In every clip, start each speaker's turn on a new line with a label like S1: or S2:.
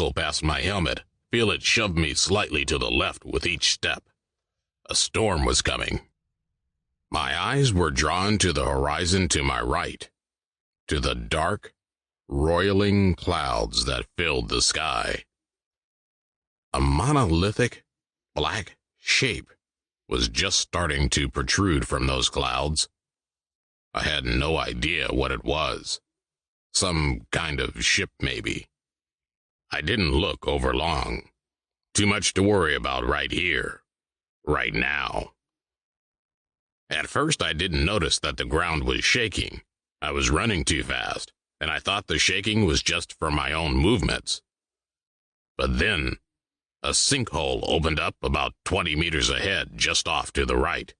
S1: pistol past my helmet, feel it shove me slightly to the left with each step. A storm was coming. My eyes were drawn to the horizon to my right, to the dark, roiling clouds that filled the sky. A monolithic, black shape was just starting to protrude from those clouds. I had no idea what it was. Some kind of ship, maybe. I didn't look over long. Too much to worry about right here, right now. At first, I didn't notice that the ground was shaking. I was running too fast, and I thought the shaking was just from my own movements. But then, a sinkhole opened up about 20 meters ahead, just off to the right.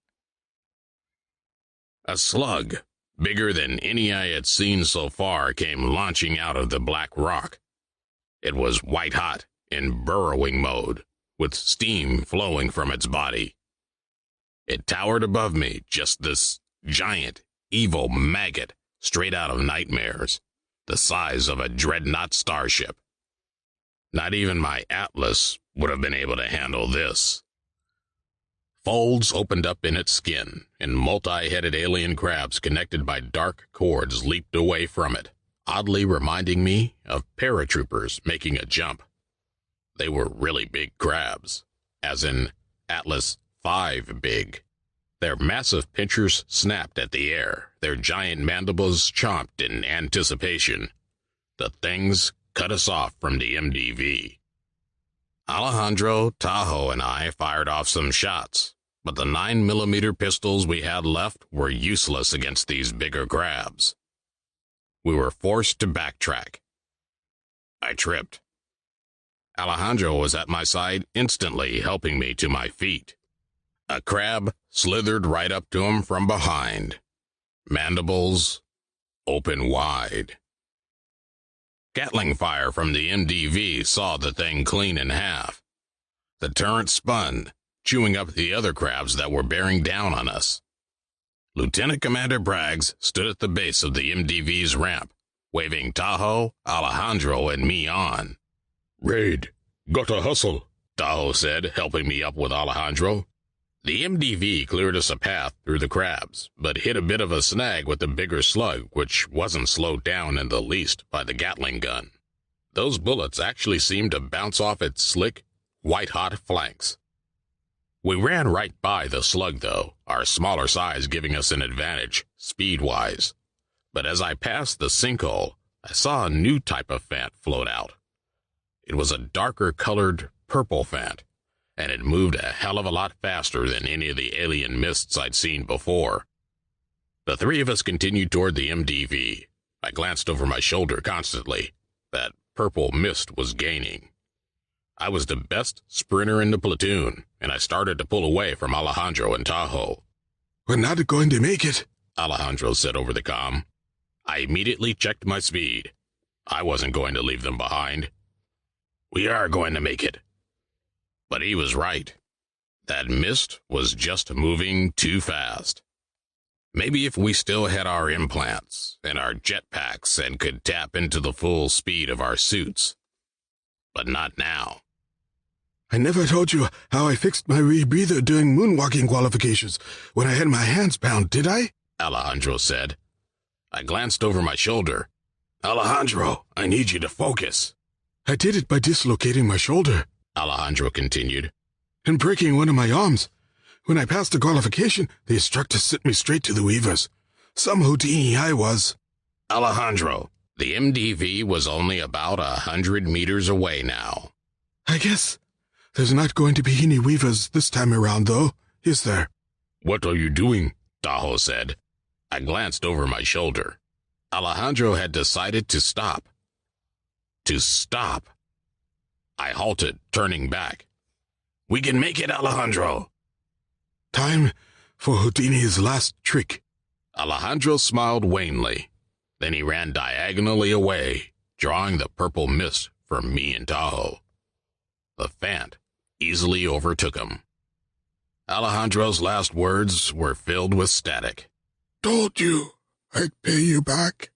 S1: A slug, bigger than any I had seen so far, came launching out of the black rock. It was white-hot, in burrowing mode, with steam flowing from its body. It towered above me, just this giant, evil maggot straight out of nightmares, the size of a dreadnought starship. Not even my Atlas would have been able to handle this. Folds opened up in its skin, and multi-headed alien crabs connected by dark cords leaped away from it, oddly reminding me of paratroopers making a jump. They were really big crabs, as in Atlas 5 big. Their massive pinchers snapped at the air, their giant mandibles chomped in anticipation. The things cut us off from the MDV. Alejandro, Tahoe, and I fired off some shots, but the 9mm pistols we had left were useless against these bigger crabs. We were forced to backtrack. I tripped. Alejandro was at my side instantly, helping me to my feet. A crab slithered right up to him from behind, mandibles open wide. Gatling fire from the MDV saw the thing clean in half. The turret spun, chewing up the other crabs that were bearing down on us. Lieutenant Commander Braggs stood at the base of the MDV's ramp, waving Tahoe, Alejandro, and me on.
S2: "Raid, gotta hustle,"
S1: Tahoe said, helping me up with Alejandro. The MDV cleared us a path through the crabs, but hit a bit of a snag with the bigger slug, which wasn't slowed down in the least by the Gatling gun. Those bullets actually seemed to bounce off its slick, white-hot flanks. We ran right by the slug, though, our smaller size giving us an advantage, speed-wise. But as I passed the sinkhole, I saw a new type of Fant float out. It was a darker-colored purple Fant, and it moved a hell of a lot faster than any of the alien mists I'd seen before. The three of us continued toward the MDV. I glanced over my shoulder constantly. That purple mist was gaining. I was the best sprinter in the platoon, and I started to pull away from Alejandro and Tahoe.
S2: "We're not going to make it,"
S1: Alejandro said over the comm. I immediately checked my speed. I wasn't going to leave them behind. "We are going to make it." But he was right. That mist was just moving too fast. Maybe if we still had our implants and our jetpacks and could tap into the full speed of our suits. But not now.
S2: "I never told you how I fixed my rebreather during moonwalking qualifications when I had my hands bound, did I?"
S1: Alejandro said. I glanced over my shoulder. "Alejandro, I need you to focus."
S2: "I did it by dislocating my shoulder,"
S1: Alejandro continued,
S2: "and breaking one of my arms. When I passed the qualification, the instructor sent me straight to the Weavers. Some Houdini I was."
S1: "Alejandro, the MDV was only about 100 meters away now."
S2: "I guess there's not going to be any Weavers this time around, though, is there?"
S1: "What are you doing?" Tahoe said. I glanced over my shoulder. Alejandro had decided to stop. To stop. I halted, turning back. "We can make it, Alejandro."
S2: "Time for Houdini's last trick."
S1: Alejandro smiled wanly. Then he ran diagonally away, drawing the purple mist from me and Tahoe. The Fant easily overtook him. Alejandro's last words were filled with static.
S2: "Told you I'd pay you back."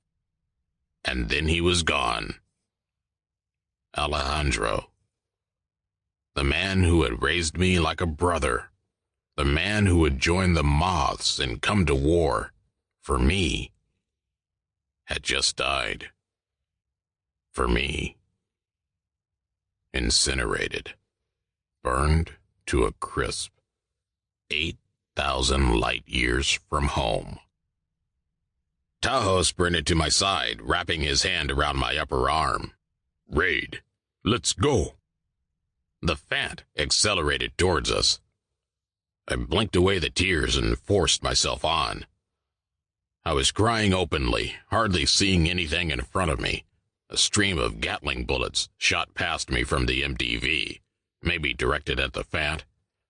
S1: And then he was gone. Alejandro. The man who had raised me like a brother. The man who had joined the moths and come to war for me had just died. For me. Incinerated. Burned to a crisp. 8,000 light years from home. Tahoe sprinted to my side, wrapping his hand around my upper arm. "Raid, let's go." The Fat accelerated towards us. I blinked away the tears and forced myself on. I was crying openly, hardly seeing anything in front of me. A stream of Gatling bullets shot past me from the MDV, maybe directed at the Fat,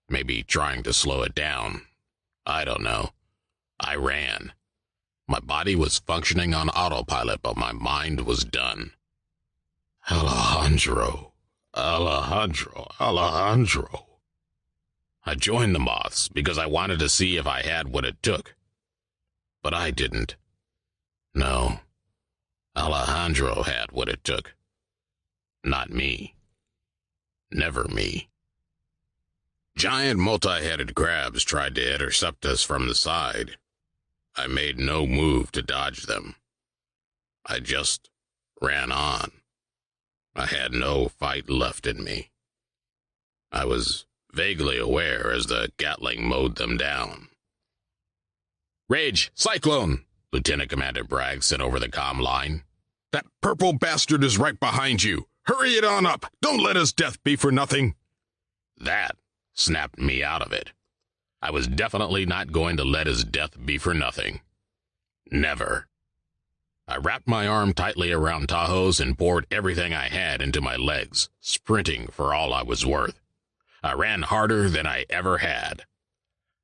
S1: maybe trying to slow it down. I don't know. I ran. My body was functioning on autopilot, but my mind was done. Alejandro, Alejandro, Alejandro. I joined the moths because I wanted to see if I had what it took. But I didn't. No. Alejandro had what it took. Not me. Never me. Giant multi-headed crabs tried to intercept us from the side. I made no move to dodge them. I just ran on. I had no fight left in me. I was vaguely aware as the Gatling mowed them down. "Rage, Cyclone!" Lieutenant Commander Bragg sent over the comm line. "That purple bastard is right behind you. Hurry it on up. Don't let his death be for nothing." That snapped me out of it. I was definitely not going to let his death be for nothing. Never. I wrapped my arm tightly around Tahoe's and poured everything I had into my legs, sprinting for all I was worth. I ran harder than I ever had.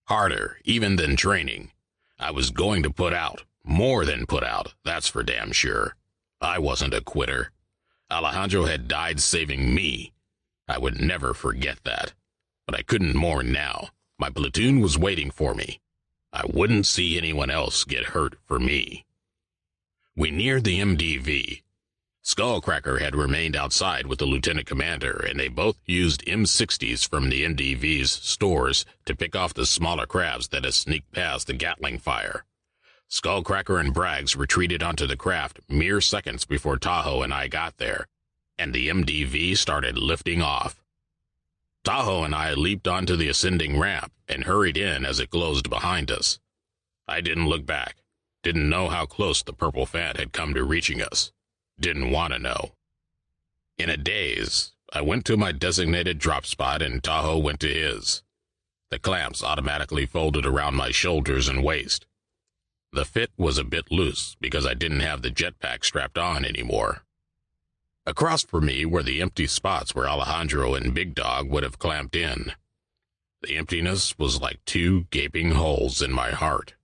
S1: Harder even than training. I was going to put out, more than put out, that's for damn sure. I wasn't a quitter. Alejandro had died saving me. I would never forget that. But I couldn't mourn now. My platoon was waiting for me. I wouldn't see anyone else get hurt for me. We neared the MDV. Skullcracker had remained outside with the lieutenant commander, and they both used M60s from the MDV's stores to pick off the smaller crabs that had sneaked past the Gatling fire. Skullcracker and Braggs retreated onto the craft mere seconds before Tahoe and I got there, and the MDV started lifting off. Tahoe and I leaped onto the ascending ramp and hurried in as it closed behind us. I didn't look back, didn't know how close the purple Fat had come to reaching us, didn't want to know. In a daze, I went to my designated drop spot and Tahoe went to his. The clamps automatically folded around my shoulders and waist. The fit was a bit loose because I didn't have the jetpack strapped on anymore. Across from me were the empty spots where Alejandro and Big Dog would have clamped in. The emptiness was like two gaping holes in my heart.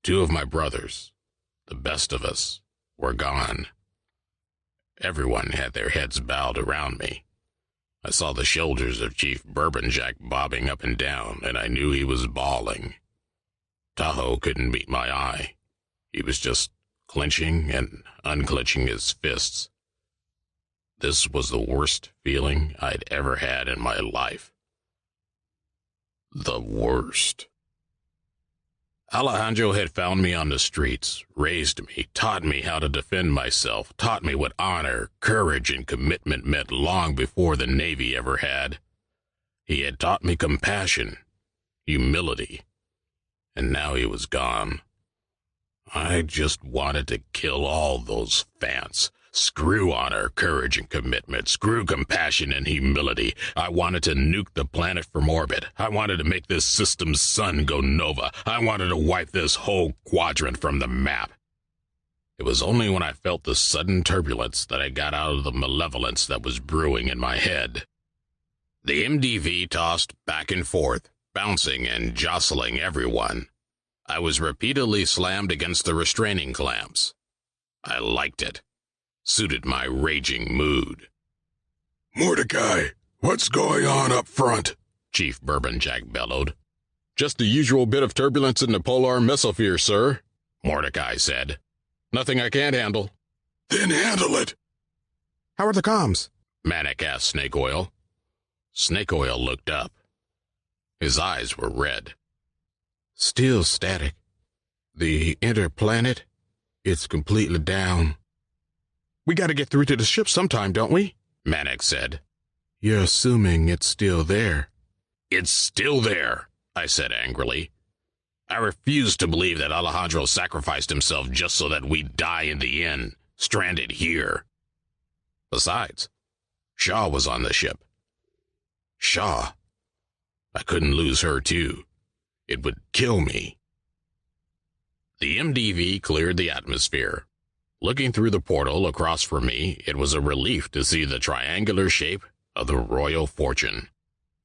S1: Two of my brothers, the best of us, were gone. Everyone had their heads bowed around me. I saw the shoulders of Chief Bourbonjack bobbing up and down, and I knew he was bawling. Tahoe couldn't meet my eye. He was just clenching and unclenching his fists. This was the worst feeling I'd ever had in my life. The worst. Alejandro had found me on the streets, raised me, taught me how to defend myself, taught me what honor, courage, and commitment meant long before the Navy ever had. He had taught me compassion, humility, and now he was gone. I just wanted to kill all those Fants. Screw honor, courage, and commitment. Screw compassion and humility. I wanted to nuke the planet from orbit. I wanted to make this system's sun go nova. I wanted to wipe this whole quadrant from the map. It was only when I felt the sudden turbulence that I got out of the malevolence that was brewing in my head. The MDV tossed back and forth, bouncing and jostling everyone. I was repeatedly slammed against the restraining clamps. I liked it. Suited my raging mood.
S2: "Mordecai, what's going on up front?"
S1: Chief Bourbonjack bellowed.
S3: "Just the usual bit of turbulence in the polar mesosphere, sir,"
S1: Mordecai said.
S3: "Nothing I can't handle."
S2: "Then handle it." How are the comms?
S1: Manic asked Snake Oil. Snake Oil looked up. His eyes were red.
S2: Still static. The interplanet, it's completely down.
S3: We gotta get through to the ship sometime, don't we?
S1: Manic said.
S2: You're assuming it's still there.
S1: It's still there, I said angrily. I refuse to believe that Alejandro sacrificed himself just so that we'd die in the inn, stranded here. Besides, Shaw was on the ship. Shaw. I couldn't lose her, too. It would kill me. The MDV cleared the atmosphere. Looking through the portal across from me, it was a relief to see the triangular shape of the Royal Fortune.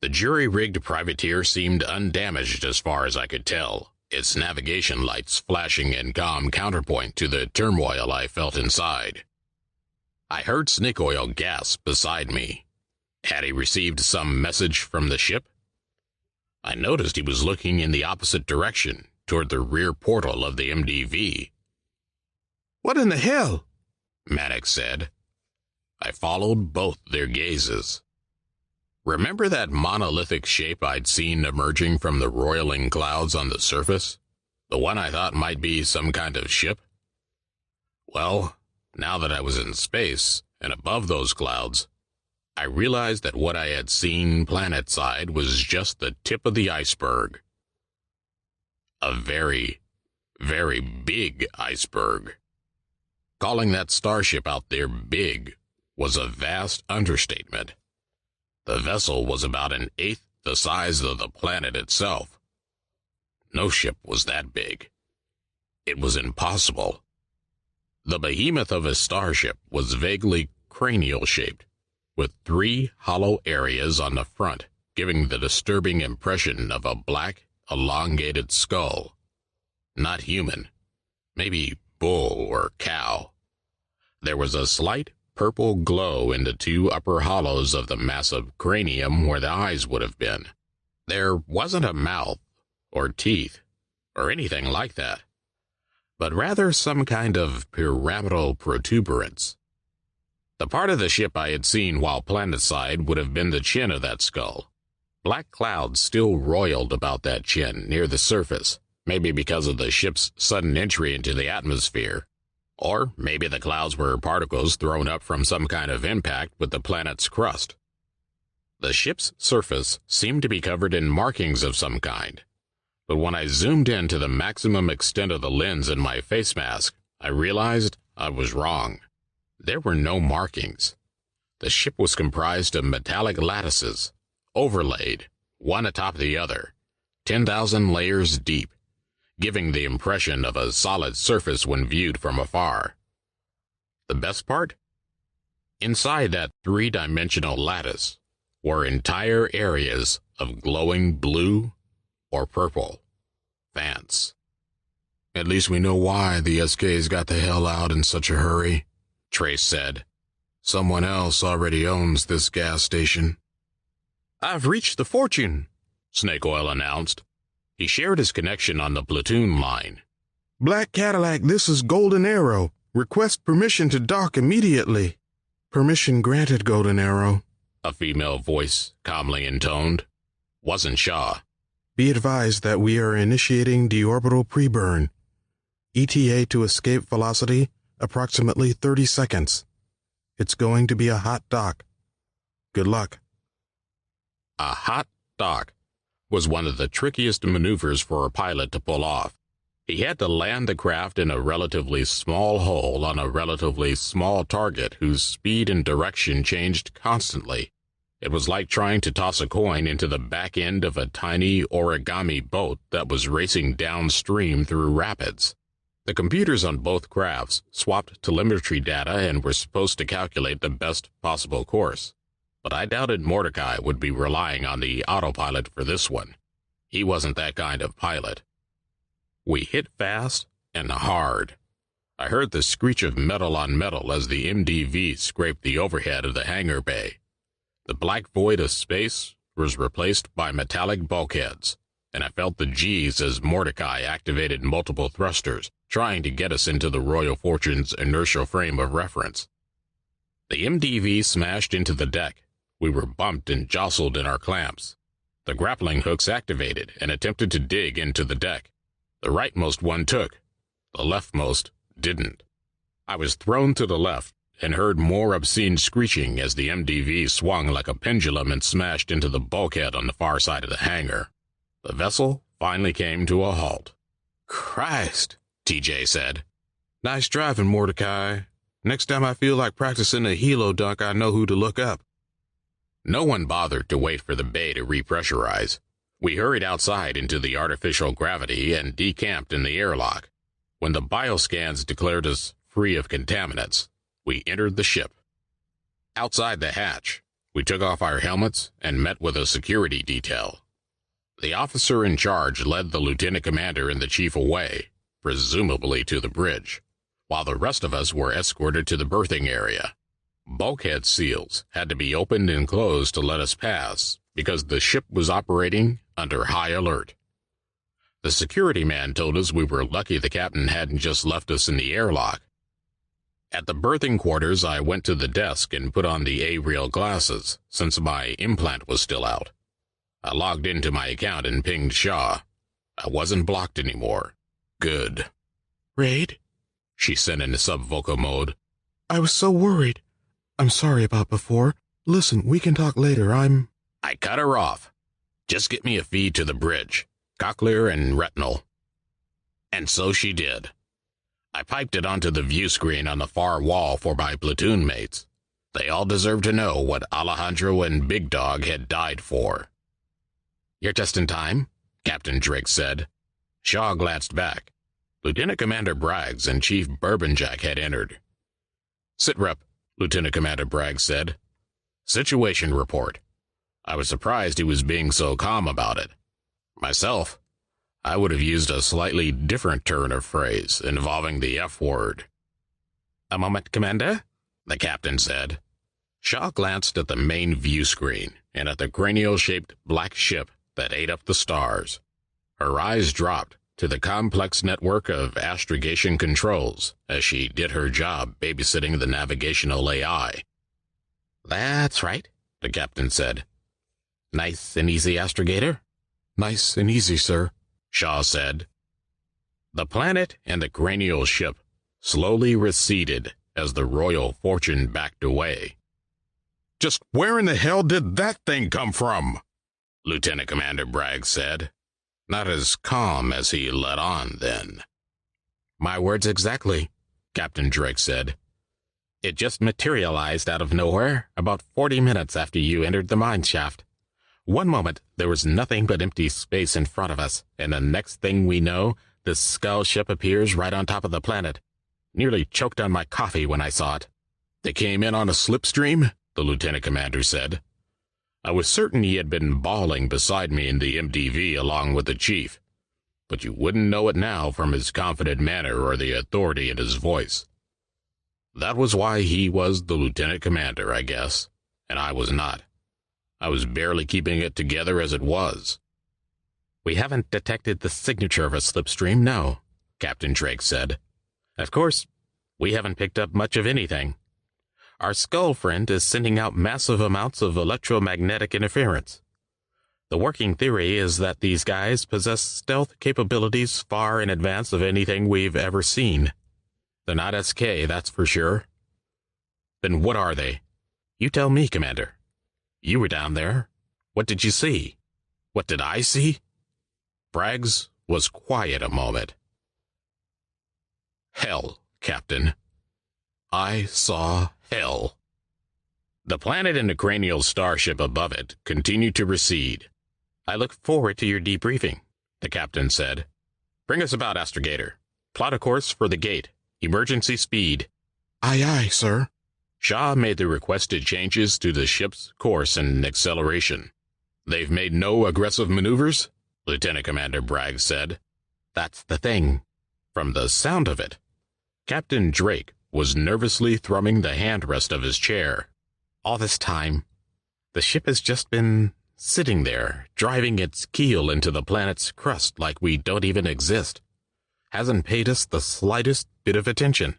S1: The jury-rigged privateer seemed undamaged as far as I could tell, its navigation lights flashing in calm counterpoint to the turmoil I felt inside. I heard Snake Oil gasp beside me. Had he received some message from the ship? I noticed he was looking in the opposite direction, toward the rear portal of the MDV.
S2: What in the hell?
S1: Maddox said. I followed both their gazes. Remember that monolithic shape I'd seen emerging from the roiling clouds on the surface? The one I thought might be some kind of ship? Well, now that I was in space and above those clouds, I realized that what I had seen planet-side was just the tip of the iceberg. A very, very big iceberg. Calling that starship out there big was a vast understatement. The vessel was about an eighth the size of the planet itself. No ship was that big. It was impossible. The behemoth of a starship was vaguely cranial-shaped, with 3 hollow areas on the front, giving the disturbing impression of a black, elongated skull. Not human. Maybe bull or cow. There was a slight purple glow in the 2 upper hollows of the massive cranium where the eyes would have been. There wasn't a mouth, or teeth, or anything like that, but rather some kind of pyramidal protuberance. The part of the ship I had seen while planetside would have been the chin of that skull. Black clouds still roiled about that chin near the surface, maybe because of the ship's sudden entry into the atmosphere. Or maybe the clouds were particles thrown up from some kind of impact with the planet's crust. The ship's surface seemed to be covered in markings of some kind, but when I zoomed in to the maximum extent of the lens in my face mask, I realized I was wrong. There were no markings. The ship was comprised of metallic lattices, overlaid, one atop the other, 10,000 layers deep, giving the impression of a solid surface when viewed from afar. The best part? Inside that 3-dimensional lattice were entire areas of glowing blue or purple vents.
S2: At least we know why the SKs got the hell out in such a hurry, Trace said. Someone else already owns this gas station.
S3: I've reached the Fortune,
S1: Snake Oil announced. He shared his connection on the platoon line.
S2: Black Cadillac, this is Golden Arrow. Request permission to dock immediately. Permission granted, Golden Arrow.
S1: A female voice, calmly intoned. Wasn't Shaw.
S2: Be advised that we are initiating deorbital pre-burn. ETA to escape velocity, approximately 30 seconds. It's going to be a hot dock. Good luck.
S1: A hot dock was one of the trickiest maneuvers for a pilot to pull off. He had to land the craft in a relatively small hole on a relatively small target whose speed and direction changed constantly. It was like trying to toss a coin into the back end of a tiny origami boat that was racing downstream through rapids. The computers on both crafts swapped telemetry data and were supposed to calculate the best possible course. But I doubted Mordecai would be relying on the autopilot for this one. He wasn't that kind of pilot. We hit fast and hard. I heard the screech of metal on metal as the MDV scraped the overhead of the hangar bay. The black void of space was replaced by metallic bulkheads, and I felt the G's as Mordecai activated multiple thrusters, trying to get us into the Royal Fortune's inertial frame of reference. The MDV smashed into the deck. We were bumped and jostled in our clamps. The grappling hooks activated and attempted to dig into the deck. The rightmost one took. The leftmost didn't. I was thrown to the left and heard more obscene screeching as the MDV swung like a pendulum and smashed into the bulkhead on the far side of the hangar. The vessel finally came to a halt.
S2: Christ,
S1: TJ said.
S2: Nice driving, Mordecai. Next time I feel like practicing a helo dunk, I know who to look up.
S1: No one bothered to wait for the bay to repressurize. We hurried outside into the artificial gravity and decamped in the airlock. When the bioscans declared us free of contaminants, we entered the ship. Outside the hatch, we took off our helmets and met with a security detail. The officer in charge led the lieutenant commander and the chief away, presumably to the bridge, while the rest of us were escorted to the berthing area. Bulkhead seals had to be opened and closed to let us pass because the ship was operating under high alert. The security man told us we were lucky the captain hadn't just left us in the airlock. At the berthing quarters, I went to the desk and put on the A-rail glasses, since my implant was still out. I logged into my account and pinged Shaw. I wasn't blocked anymore. Good.
S2: Raid?
S1: She said in sub-vocal mode.
S2: I was so worried. I'm sorry about before. Listen, we can talk later.
S1: I cut her off. Just get me a feed to the bridge. Cochlear and retinal. And so she did. I piped it onto the view screen on the far wall for my platoon mates. They all deserved to know what Alejandro and Big Dog had died for. You're just in time, Captain Drake said. Shaw glanced back. Lieutenant Commander Braggs and Chief Bourbonjack had entered. Sit rep, Lieutenant Commander Braggs said. Situation report. I was surprised he was being so calm about it. Myself, I would have used a slightly different turn of phrase involving the F word. A moment, Commander, the captain said. Shaw glanced at the main view screen and at the cranial-shaped black ship that ate up the stars. Her eyes dropped to the complex network of astrogation controls as she did her job babysitting the navigational AI. That's right, the captain said. Nice and easy, astrogator?
S2: Nice and easy, sir,
S1: Shaw said. The planet and the cranial ship slowly receded as the Royal Fortune backed away.
S3: Just where in the hell did that thing come from?
S1: Lieutenant Commander Bragg said, not as calm as he let on then. My words exactly, Captain Drake said. It just materialized out of nowhere about 40 minutes after you entered the mine shaft. One moment, there was nothing but empty space in front of us, and the next thing we know, this skull ship appears right on top of the planet. Nearly choked on my coffee when I saw it.
S3: They came in on a slipstream,
S1: the lieutenant commander said. I was certain he had been bawling beside me in the MDV along with the chief, but you wouldn't know it now from his confident manner or the authority in his voice. That was why he was the lieutenant commander, I guess, and I was not. I was barely keeping it together as it was. We haven't detected the signature of a slipstream, no, Captain Drake said. Of course, we haven't picked up much of anything. Our skull friend is sending out massive amounts of electromagnetic interference. The working theory is that these guys possess stealth capabilities far in advance of anything we've ever seen. They're not SK, that's for sure. Then what are they? You tell me, Commander. You were down there. What did you see? What did I see? Braggs was quiet a moment. Hell, Captain. I saw hell. The planet and the cranial starship above it continued to recede. I look forward to your debriefing, the captain said. Bring us about, astrogator. Plot a course for the gate. Emergency speed.
S2: Aye, aye, sir.
S1: Shaw made the requested changes to the ship's course and acceleration.
S3: They've made no aggressive maneuvers?
S1: Lieutenant Commander Bragg said. That's the thing. From the sound of it, Captain Drake was nervously thrumming the handrest of his chair. All this time, the ship has just been sitting there, driving its keel into the planet's crust like we don't even exist. Hasn't paid us the slightest bit of attention.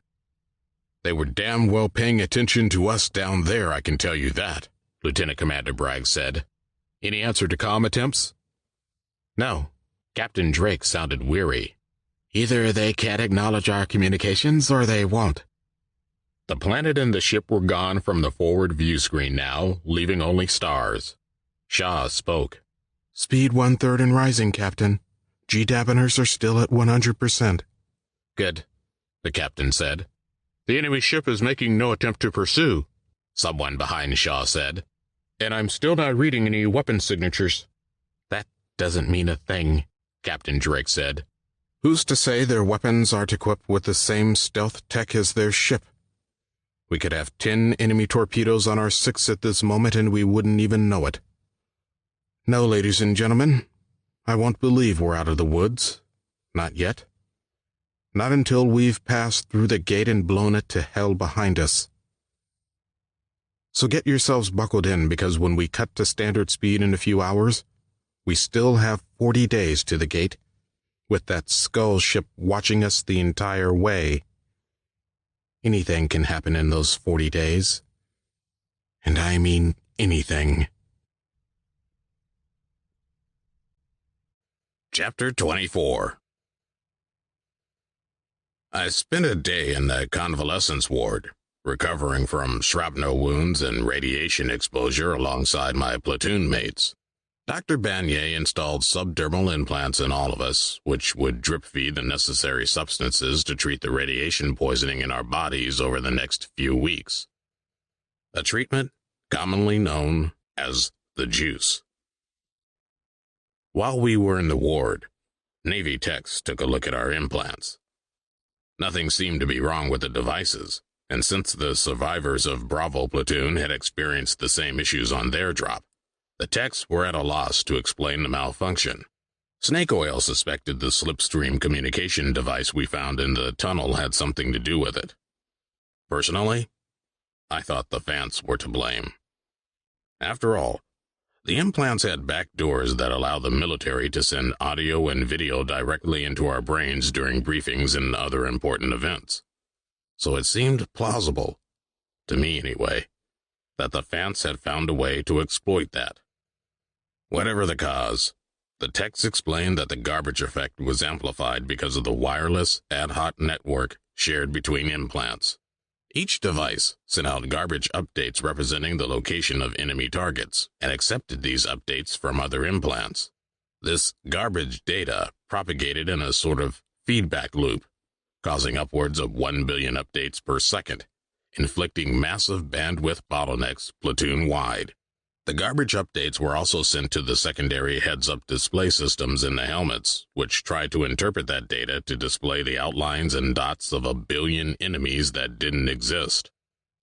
S1: They were damn well paying attention to us down there, I can tell you that, Lieutenant Commander Bragg said. Any answer to comm attempts? No. Captain Drake sounded weary. Either they can't acknowledge our communications or they won't. The planet and the ship were gone from the forward view screen now, leaving only stars. Shaw spoke.
S2: Speed 1/3 and rising, Captain. G-dampeners are still at 100%.
S1: Good, the captain said. The enemy ship is making no attempt to pursue, someone behind Shaw said. And I'm still not reading any weapon signatures. That doesn't mean a thing, Captain Drake said.
S2: Who's to say their weapons aren't equipped with the same stealth tech as their ship? We could have 10 enemy torpedoes on our 6 at this moment and we wouldn't even know it. No, ladies and gentlemen, I won't believe we're out of the woods. Not yet. Not until we've passed through the gate and blown it to hell behind us. So get yourselves buckled in, because when we cut to standard speed in a few hours, we still have 40 days to the gate, with that skull ship watching us the entire way. Anything can happen in those 40 days. And I mean anything.
S1: Chapter 24. I spent a day in the convalescence ward, recovering from shrapnel wounds and radiation exposure alongside my platoon mates. Dr. Bagnier installed subdermal implants in all of us, which would drip feed the necessary substances to treat the radiation poisoning in our bodies over the next few weeks. A treatment commonly known as the juice. While we were in the ward, Navy techs took a look at our implants. Nothing seemed to be wrong with the devices, and since the survivors of Bravo platoon had experienced the same issues on their drop, the techs were at a loss to explain the malfunction. Snake Oil suspected the slipstream communication device we found in the tunnel had something to do with it. Personally, I thought the Fants were to blame. After all, the implants had back doors that allow the military to send audio and video directly into our brains during briefings and other important events. So it seemed plausible, to me anyway, that the Fants had found a way to exploit that. Whatever the cause, the techs explained that the garbage effect was amplified because of the wireless ad hoc network shared between implants. Each device sent out garbage updates representing the location of enemy targets and accepted these updates from other implants. This garbage data propagated in a sort of feedback loop, causing upwards of 1 billion updates per second, inflicting massive bandwidth bottlenecks platoon-wide. The garbage updates were also sent to the secondary heads-up display systems in the helmets, which tried to interpret that data to display the outlines and dots of a billion enemies that didn't exist.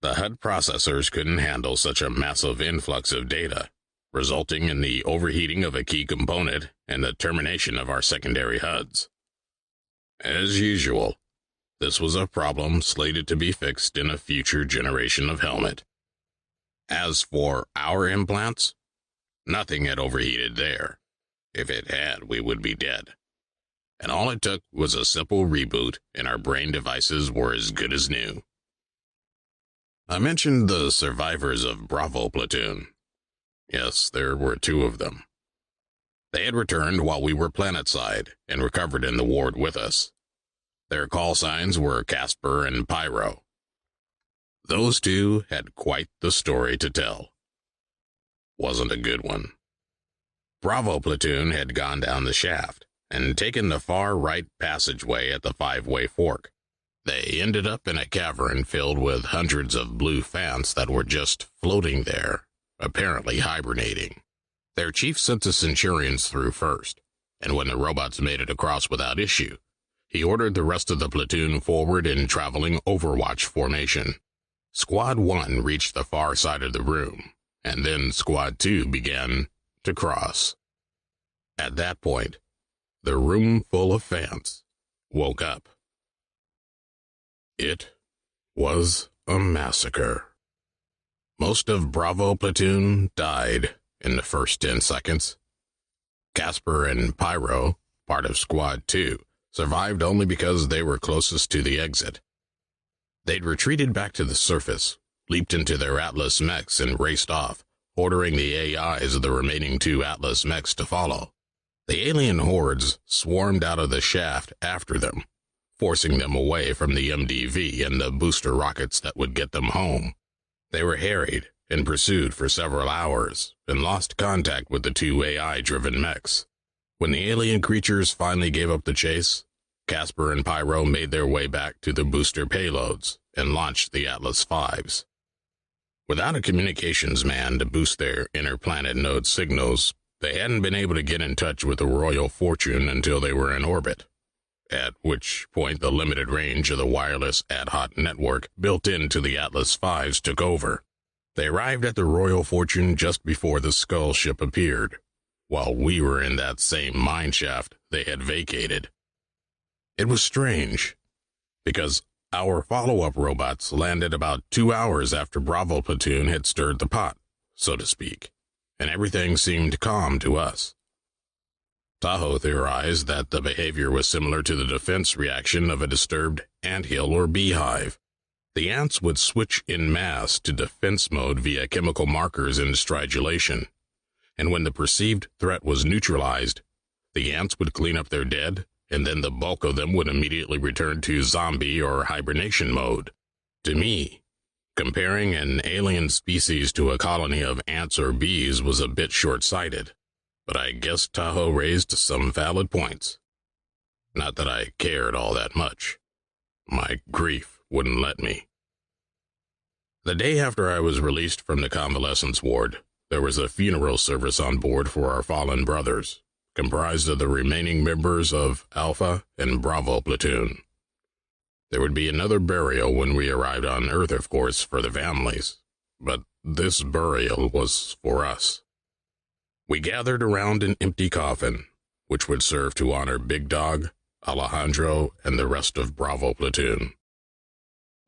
S1: The HUD processors couldn't handle such a massive influx of data, resulting in the overheating of a key component and the termination of our secondary HUDs. As usual, this was a problem slated to be fixed in a future generation of helmet. As for our implants, nothing had overheated there. If it had, we would be dead. And all it took was a simple reboot, and our brain devices were as good as new. I mentioned the survivors of Bravo platoon. Yes, there were 2 of them. They had returned while we were planetside and recovered in the ward with us. Their call signs were Casper and Pyro. Those 2 had quite the story to tell. Wasn't a good one. Bravo platoon had gone down the shaft and taken the far right passageway at the 5-way fork. They ended up in a cavern filled with hundreds of blue Fants that were just floating there, apparently hibernating. Their chief sent the Centurions through first, and when the robots made it across without issue, he ordered the rest of the platoon forward in traveling Overwatch formation. Squad 1 reached the far side of the room, and then Squad 2 began to cross. At that point, the room full of Fants woke up. It was a massacre. Most of Bravo platoon died in the first 10 seconds. Casper and Pyro, part of Squad 2, survived only because they were closest to the exit. They'd retreated back to the surface, leaped into their Atlas mechs, and raced off, ordering the AIs of the remaining 2 Atlas mechs to follow. The alien hordes swarmed out of the shaft after them, forcing them away from the MDV and the booster rockets that would get them home. They were harried and pursued for several hours, and lost contact with the 2 AI-driven mechs. When the alien creatures finally gave up the chase, Casper and Pyro made their way back to the booster payloads and launched the Atlas V's. Without a communications man to boost their interplanet node signals, they hadn't been able to get in touch with the Royal Fortune until they were in orbit, at which point the limited range of the wireless ad hoc network built into the Atlas V's took over. They arrived at the Royal Fortune just before the Skull ship appeared, while we were in that same mineshaft they had vacated. It was strange, because our follow-up robots landed about 2 hours after Bravo Platoon had stirred the pot, so to speak, and everything seemed calm to us. Tahoe theorized that the behavior was similar to the defense reaction of a disturbed anthill or beehive. The ants would switch en masse to defense mode via chemical markers and stridulation, and when the perceived threat was neutralized, the ants would clean up their dead, and then the bulk of them would immediately return to zombie or hibernation mode. To me, comparing an alien species to a colony of ants or bees was a bit short-sighted, but I guess Tahoe raised some valid points. Not that I cared all that much. My grief wouldn't let me. The day after I was released from the convalescence ward, there was a funeral service on board for our fallen brothers, comprised of the remaining members of Alpha and Bravo Platoon. There would be another burial when we arrived on Earth, of course, for the families, but this burial was for us. We gathered around an empty coffin, which would serve to honor Big Dog, Alejandro, and the rest of Bravo Platoon.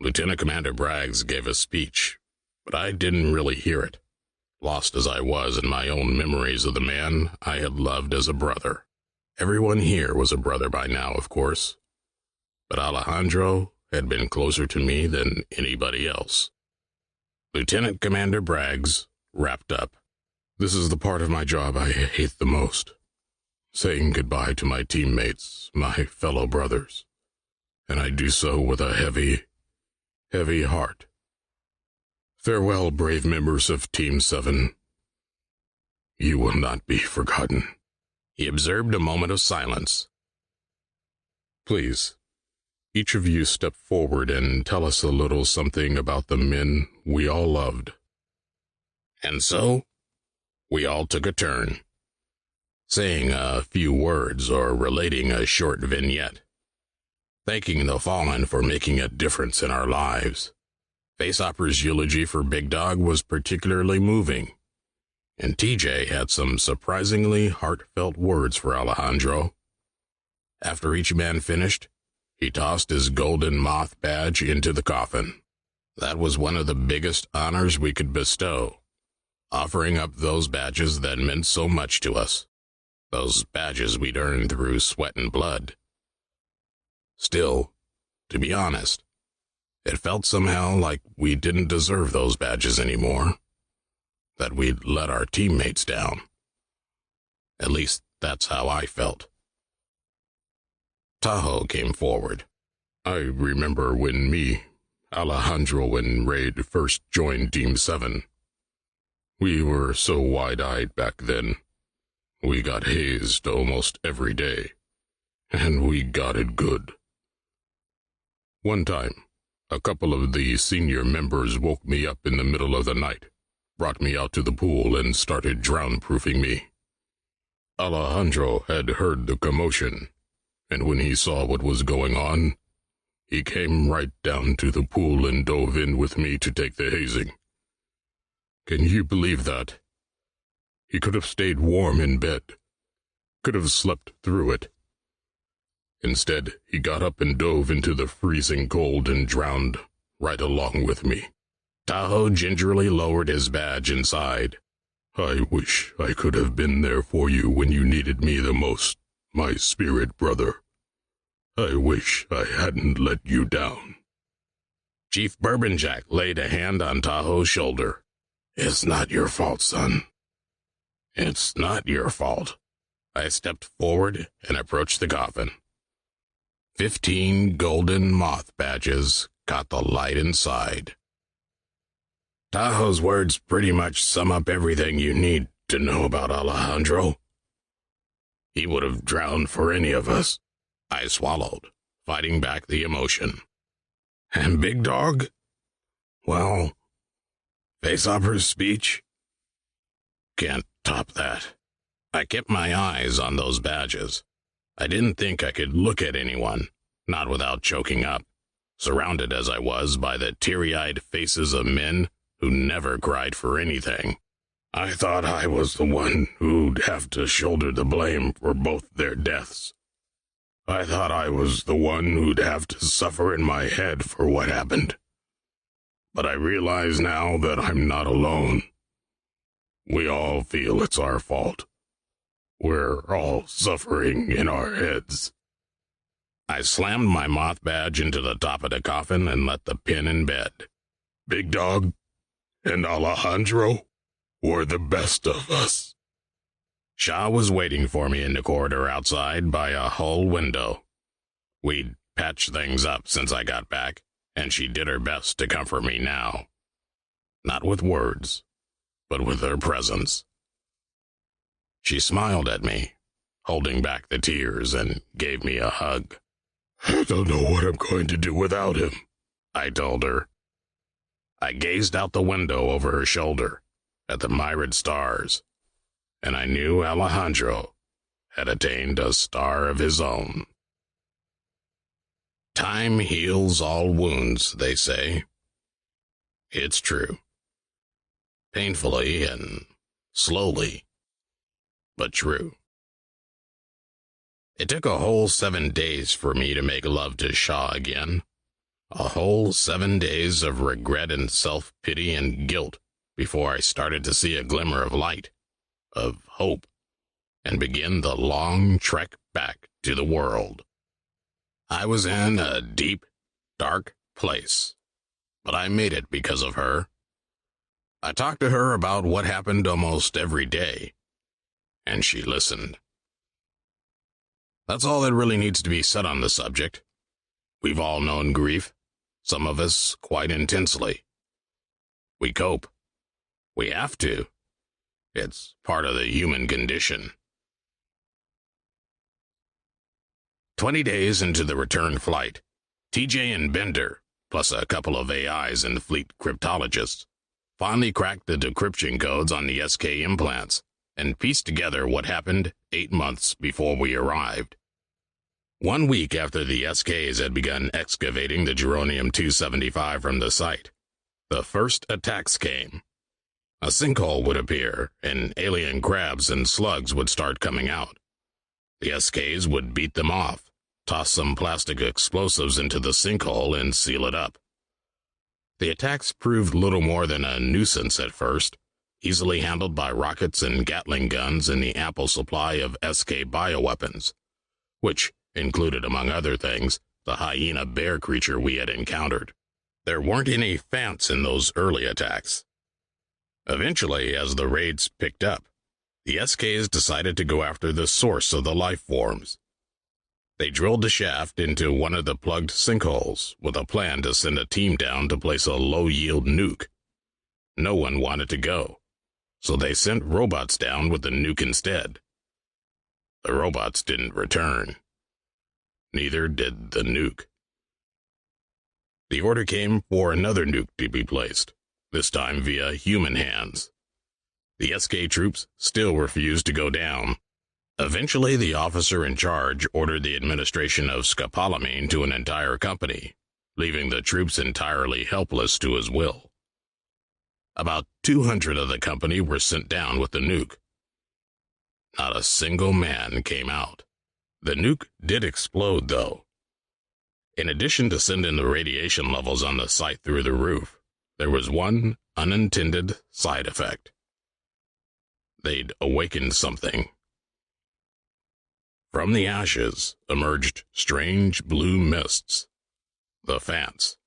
S1: Lieutenant Commander Braggs gave a speech, but I didn't really hear it, lost as I was in my own memories of the man I had loved as a brother. Everyone here was a brother by now, of course, but Alejandro had been closer to me than anybody else. Lieutenant Commander Braggs wrapped up. This is the part of my job I hate the most, saying goodbye to my teammates, my fellow brothers, and I do so with a heavy, heavy heart. Farewell, brave members of Team 7. You will not be forgotten. He observed a moment of silence. Please, each of you step forward and tell us a little something about the men we all loved. And so, we all took a turn, saying a few words or relating a short vignette, thanking the fallen for making a difference in our lives. Face Opera's eulogy for Big Dog was particularly moving, and TJ had some surprisingly heartfelt words for Alejandro. After each man finished, he tossed his golden moth badge into the coffin. That was one of the biggest honors we could bestow, offering up those badges that meant so much to us, those badges we'd earned through sweat and blood. Still, to be honest, it felt somehow like we didn't deserve those badges anymore, that we'd let our teammates down. At least that's how I felt. Tahoe came forward. I remember when me, Alejandro, and Raid first joined Team 7. We were so wide-eyed back then. We got hazed almost every day, and we got it good. One time, a couple of the senior members woke me up in the middle of the night, brought me out to the pool, and started drown-proofing me. Alejandro had heard the commotion, and when he saw what was going on, he came right down to the pool and dove in with me to take the hazing. Can you believe that? He could have stayed warm in bed, could have slept through it. Instead, he got up and dove into the freezing cold and drowned right along with me. Tahoe gingerly lowered his badge and sighed. I wish I could have been there for you when you needed me the most, my spirit brother. I wish I hadn't let you down. Chief Bourbon Jack laid a hand on Tahoe's shoulder. "It's not your fault, son. It's not your fault." I stepped forward and approached the coffin. 15 golden moth badges caught the light inside. Tahoe's words pretty much sum up everything you need to know about Alejandro. He would have drowned for any of us. I swallowed, fighting back the emotion. And Big Dog? Well, Faceopper's speech? Can't top that. I kept my eyes on those badges. I didn't think I could look at anyone, not without choking up, surrounded as I was by the teary-eyed faces of men who never cried for anything. I thought I was the one who'd have to shoulder the blame for both their deaths. I thought I was the one who'd have to suffer in my head for what happened. But I realize now that I'm not alone. We all feel it's our fault. We're all suffering in our heads. I slammed my moth badge into the top of the coffin and let the pin in bed. Big Dog and Alejandro were the best of us. Shaw was waiting for me in the corridor outside by a hull window. We'd patched things up since I got back, and she did her best to comfort me now. Not with words, but with her presence. She smiled at me, holding back the tears, and gave me a hug. "I don't know what I'm going to do without him," I told her. I gazed out the window over her shoulder at the myriad stars, and I knew Alejandro had attained a star of his own. Time heals all wounds, they say. It's true. Painfully and slowly, but true. It took a whole 7 days for me to make love to Shaw again. A whole 7 days of regret and self-pity and guilt before I started to see a glimmer of light, of hope, and begin the long trek back to the world. I was in a deep, dark place, but I made it because of her. I talked to her about what happened almost every day, and she listened. That's all that really needs to be said on the subject. We've all known grief, some of us quite intensely. We cope. We have to. It's part of the human condition. 20 days into the return flight, TJ and Bender, plus a couple of AIs and fleet cryptologists, finally cracked the decryption codes on the SK implants and pieced together what happened 8 months before we arrived. 1 week after the SKs had begun excavating the Geronium-275 from the site, the first attacks came. A sinkhole would appear, and alien crabs and slugs would start coming out. The SKs would beat them off, toss some plastic explosives into the sinkhole, and seal it up. The attacks proved little more than a nuisance at first, easily handled by rockets and Gatling guns and the ample supply of SK bioweapons, which included, among other things, the hyena bear creature we had encountered. There weren't any Fants in those early attacks. Eventually, as the raids picked up, the SKs decided to go after the source of the life forms. They drilled a shaft into one of the plugged sinkholes with a plan to send a team down to place a low-yield nuke. No one wanted to go, so they sent robots down with the nuke instead. The robots didn't return. Neither did the nuke. The order came for another nuke to be placed, this time via human hands. The SK troops still refused to go down. Eventually, the officer in charge ordered the administration of scopolamine to an entire company, leaving the troops entirely helpless to his will. About 200 of the company were sent down with the nuke. Not a single man came out. The nuke did explode, though. In addition to sending the radiation levels on the site through the roof, there was one unintended side effect. They'd awakened something. From the ashes emerged strange blue mists, the Fants.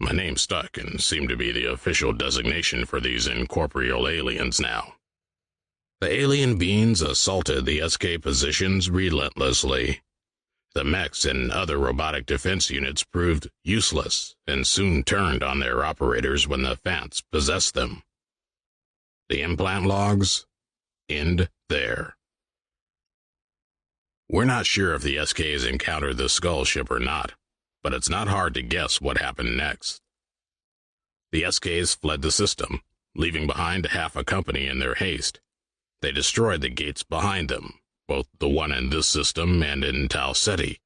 S1: My name stuck and seemed to be the official designation for these incorporeal aliens now. The alien beings assaulted the SK positions relentlessly. The mechs and other robotic defense units proved useless and soon turned on their operators when the Fants possessed them. The implant logs end there. We're not sure if the SKs encountered the skull ship or not, but it's not hard to guess what happened next. The SKs fled the system, leaving behind half a company in their haste. They destroyed the gates behind them, both the one in this system and in Tau Ceti.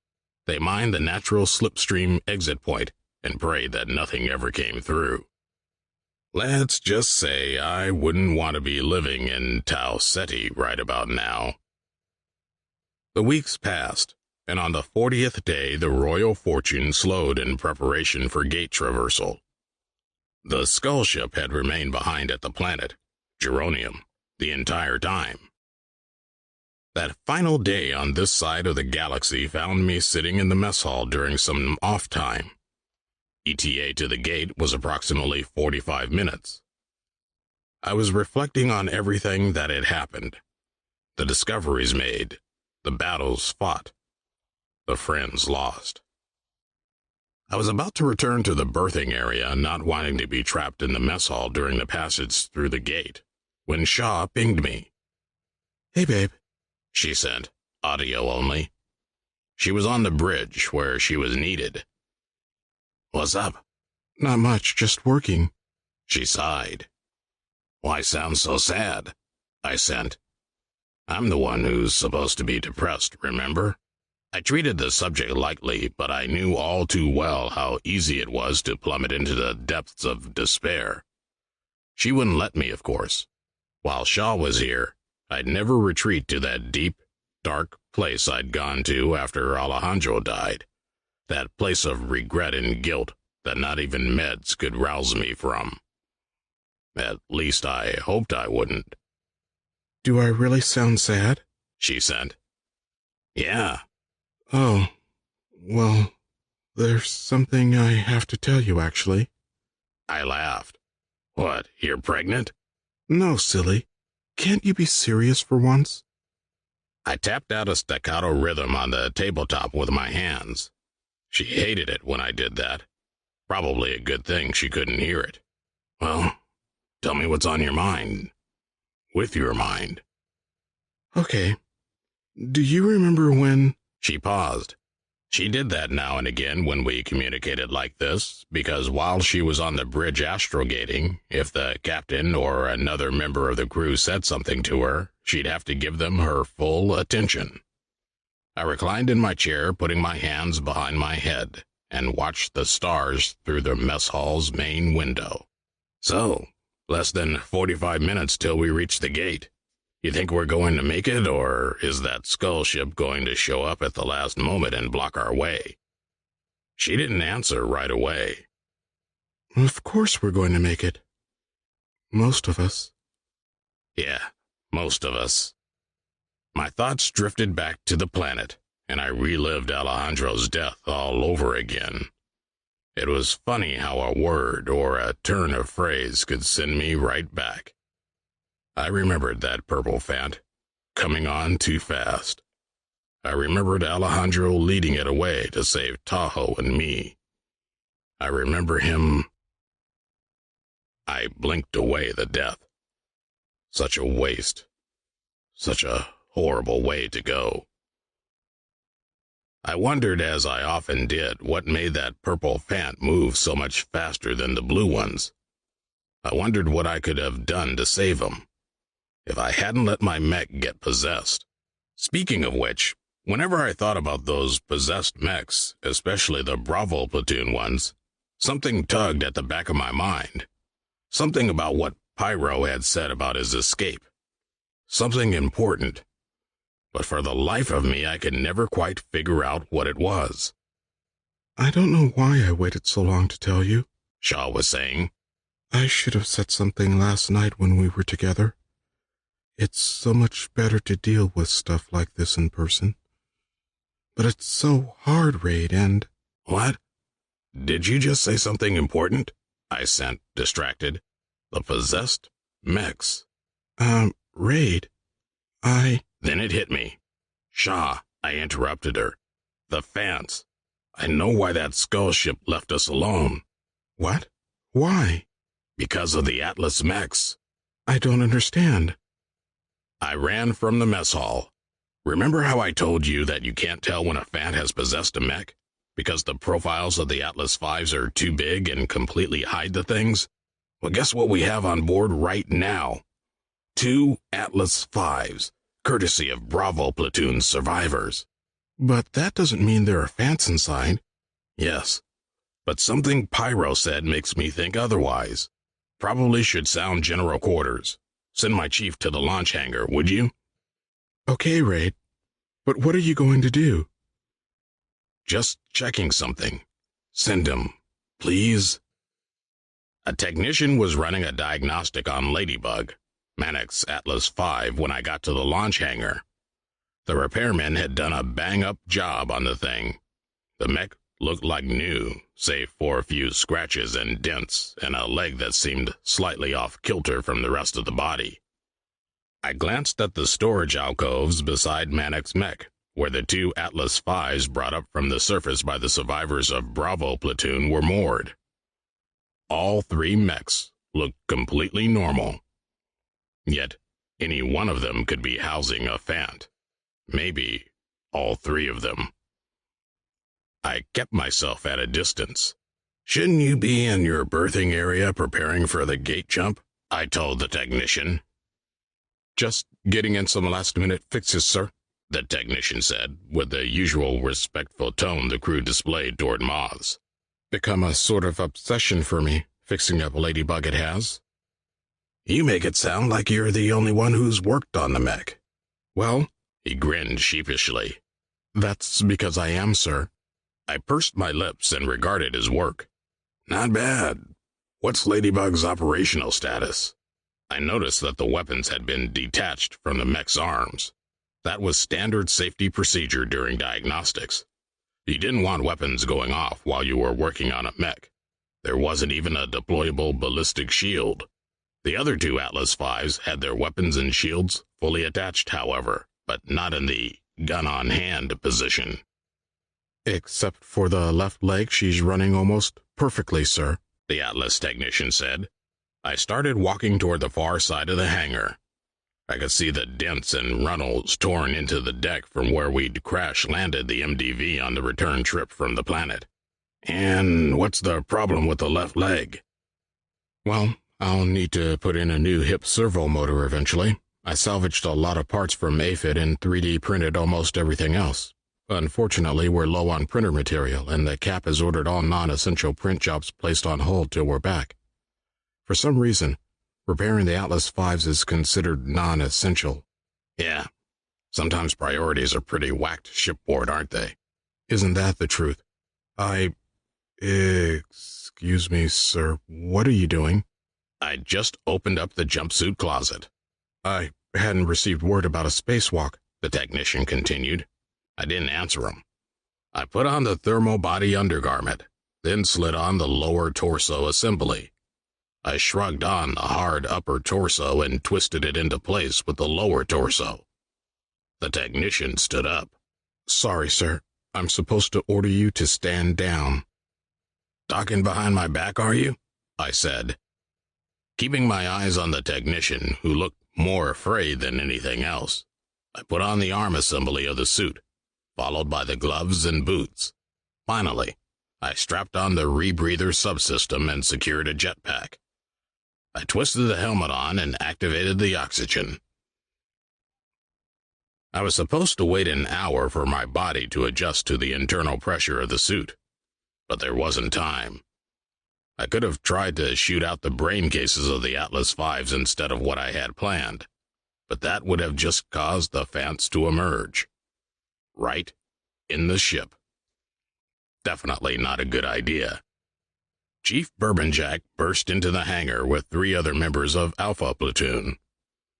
S1: They mined the natural slipstream exit point and prayed that nothing ever came through. Let's just say I wouldn't want to be living in Tau Ceti right about now. The weeks passed, and on the 40th day the Royal Fortune slowed in preparation for gate traversal. The skull ship had remained behind at the planet, Geronium, the entire time. That final day on this side of the galaxy found me sitting in the mess hall during some off time. ETA to the gate was approximately 45 minutes. I was reflecting on everything that had happened, the discoveries made, the battles fought, the friends lost. I was about to return to the berthing area, not wanting to be trapped in the mess hall during the passage through the gate, when Shaw pinged me.
S2: "Hey, babe,"
S1: she said, audio only. She was on the bridge where she was needed. "What's up?"
S2: "Not much, just working."
S1: She sighed. "Why sound so sad?" I sent. I'm the one who's supposed to be depressed, remember? I treated the subject lightly, but I knew all too well how easy it was to plummet into the depths of despair. She wouldn't let me, of course. While Shaw was here, I'd never retreat to that deep, dark place I'd gone to after Alejandro died. That place of regret and guilt that not even meds could rouse me from. At least I hoped I wouldn't.
S2: "Do I really sound sad?"
S1: she said. "Yeah."
S2: "Oh, well, there's something I have to tell you, actually."
S1: I laughed. "What, you're pregnant?"
S2: "No, silly. Can't you be serious for once?"
S1: I tapped out a staccato rhythm on the tabletop with my hands. She hated it when I did that. Probably a good thing she couldn't hear it. "Well, tell me what's on your mind. With your mind."
S2: "Okay. Do you remember when—"
S1: She paused. She did that now and again when we communicated like this, because while she was on the bridge astrogating, if the captain or another member of the crew said something to her, she'd have to give them her full attention. I reclined in my chair, putting my hands behind my head, and watched the stars through the mess hall's main window. "So, less than 45 minutes till we reach the gate. You think we're going to make it, or is that skull ship going to show up at the last moment and block our way?" She didn't answer right away.
S2: "Of course we're going to make it. Most of us."
S1: Yeah, most of us. My thoughts drifted back to the planet, and I relived Alejandro's death all over again. It was funny how a word or a turn of phrase could send me right back. I remembered that purple Fant, coming on too fast. I remembered Alejandro leading it away to save Tahoe and me. I remember him. I blinked away the death. Such a waste. Such a horrible way to go. I wondered, as I often did, what made that purple Fant move so much faster than the blue ones. I wondered what I could have done to save him, if I hadn't let my mech get possessed. Speaking of which, whenever I thought about those possessed mechs, especially the Bravo platoon ones, something tugged at the back of my mind. Something about what Pyro had said about his escape. Something important. But for the life of me, I could never quite figure out what it was.
S2: "I don't know why I waited so long to tell you,"
S1: Shaw was saying.
S2: "I should have said something last night when we were together. It's so much better to deal with stuff like this in person. But it's so hard, Raid, and—"
S1: "What?" Did you just say something important? I sent, distracted. The possessed mechs.
S2: Raid.
S1: Then it hit me. Shaw, I interrupted her. The Fants. I know why that skull ship left us alone.
S2: What? Why?
S1: Because of the Atlas mechs.
S2: I don't understand.
S1: I ran from the mess hall. Remember how I told you that you can't tell when a Fant has possessed a mech? Because the profiles of the Atlas Fives are too big and completely hide the things? Well, guess what we have on board right now? 2 Atlas Fives, courtesy of Bravo Platoon's survivors.
S2: But that doesn't mean there are Fants inside.
S1: Yes, but something Pyro said makes me think otherwise. Probably should sound general quarters. Send my chief to the launch hangar, would you?
S2: Okay, Raid. But what are you going to do?
S1: Just checking something. Send him, please. A technician was running a diagnostic on Ladybug, Mannix Atlas V, when I got to the launch hangar. The repairmen had done a bang-up job on the thing. The mech looked like new, save for a few scratches and dents and a leg that seemed slightly off-kilter from the rest of the body. I glanced at the storage alcoves beside Mannix mech, where the 2 Atlas V's brought up from the surface by the survivors of Bravo Platoon were moored. All 3 mechs looked completely normal. Yet, any one of them could be housing a Fant. Maybe all 3 of them. I kept myself at a distance. Shouldn't you be in your berthing area preparing for the gate jump? I told the technician.
S2: Just getting in some last-minute fixes, sir,
S1: the technician said, with the usual respectful tone the crew displayed toward moths.
S2: Become a sort of obsession for me, fixing up Ladybug it has.
S1: You make it sound like you're the only one who's worked on the mech.
S2: Well,
S1: he grinned sheepishly.
S2: That's because I am, sir.
S1: I pursed my lips and regarded his work. Not bad. What's Ladybug's operational status? I noticed that the weapons had been detached from the mech's arms. That was standard safety procedure during diagnostics. You didn't want weapons going off while you were working on a mech. There wasn't even a deployable ballistic shield. The other 2 Atlas V's had their weapons and shields fully attached, however, but not in the gun-on-hand position.
S2: Except for the left leg, she's running almost perfectly, sir,
S1: the Atlas technician said. I started walking toward the far side of the hangar. I could see the dents and runnels torn into the deck from where we'd crash-landed the MDV on the return trip from the planet. And what's the problem with the left leg?
S2: Well, I'll need to put in a new hip servo motor eventually. I salvaged a lot of parts from AFID and 3D printed almost everything else. Unfortunately, we're low on printer material, and the CAP has ordered all non-essential print jobs placed on hold till we're back. For some reason, repairing the Atlas V's is considered non-essential.
S1: Yeah, sometimes priorities are pretty whacked shipboard, aren't they?
S2: Isn't that the truth? Excuse me, sir, what are you doing?
S1: I just opened up the jumpsuit closet.
S2: I hadn't received word about a spacewalk,
S1: the technician continued. I didn't answer him. I put on the thermo body undergarment, then slid on the lower torso assembly. I shrugged on the hard upper torso and twisted it into place with the lower torso. The technician stood up.
S2: Sorry, sir. I'm supposed to order you to stand down.
S1: Talking behind my back, are you? I said, keeping my eyes on the technician, who looked more afraid than anything else. I put on the arm assembly of the suit, followed by the gloves and boots. Finally, I strapped on the rebreather subsystem and secured a jetpack. I twisted the helmet on and activated the oxygen. I was supposed to wait an hour for my body to adjust to the internal pressure of the suit, but there wasn't time. I could have tried to shoot out the brain cases of the Atlas V's instead of what I had planned, but that would have just caused the Fants to emerge. Right in the ship. Definitely not a good idea. Chief Bourbonjack burst into the hangar with 3 other members of Alpha Platoon,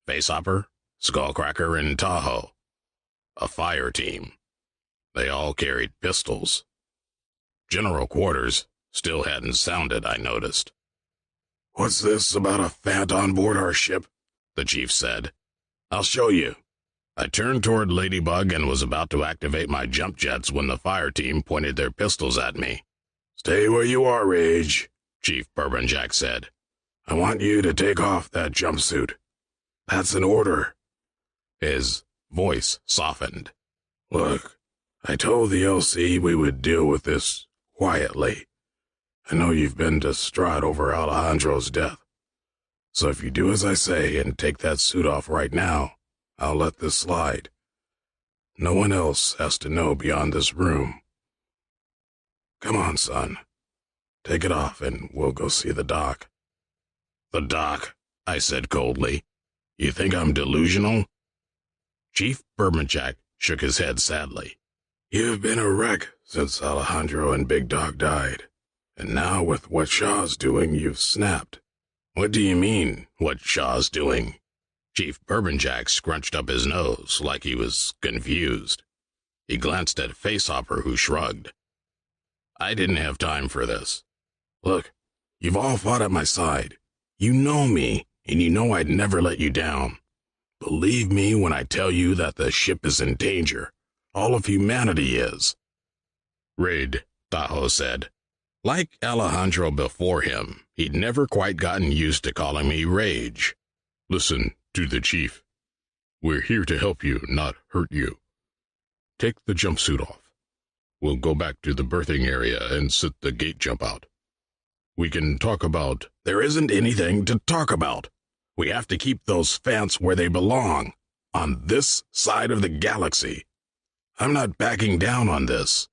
S1: Facehopper, Skullcracker, and Tahoe. A fire team. They all carried pistols. General quarters, still hadn't sounded, I noticed.
S4: "What's this about a Fant on board our ship?"
S1: the chief said.
S4: "I'll show you."
S1: I turned toward Ladybug and was about to activate my jump jets when the fire team pointed their pistols at me.
S4: "Stay where you are, Rage,"
S1: Chief Bourbon Jack said.
S4: "I want you to take off that jumpsuit. That's an order."
S1: His voice softened.
S4: "Look, I told the LC we would deal with this quietly. I know you've been distraught over Alejandro's death. So if you do as I say and take that suit off right now, I'll let this slide. No one else has to know beyond this room. Come on, son. Take it off and we'll go see the doc."
S1: "The doc," I said coldly. "You think I'm delusional?" Chief Bourbon Jack shook his head sadly.
S4: "You've been a wreck since Alejandro and Big Dog died. And now with what Shaw's doing, you've snapped."
S1: "What do you mean, what Shaw's doing?" Chief Bourbon Jack scrunched up his nose like he was confused. He glanced at Facehopper, who shrugged. "I didn't have time for this.
S4: Look, you've all fought at my side. You know me, and you know I'd never let you down. Believe me when I tell you that the ship is in danger. All of humanity is."
S1: "Raid," Tahoe said. Like Alejandro before him, he'd never quite gotten used to calling me Rage.
S3: "Listen to the chief. We're here to help you, not hurt you. Take the jumpsuit off. We'll go back to the berthing area and sit the gate jump out. We can talk about—"
S4: "There isn't anything to talk about. We have to keep those Fants where they belong, on this side of the galaxy. I'm not backing down on this."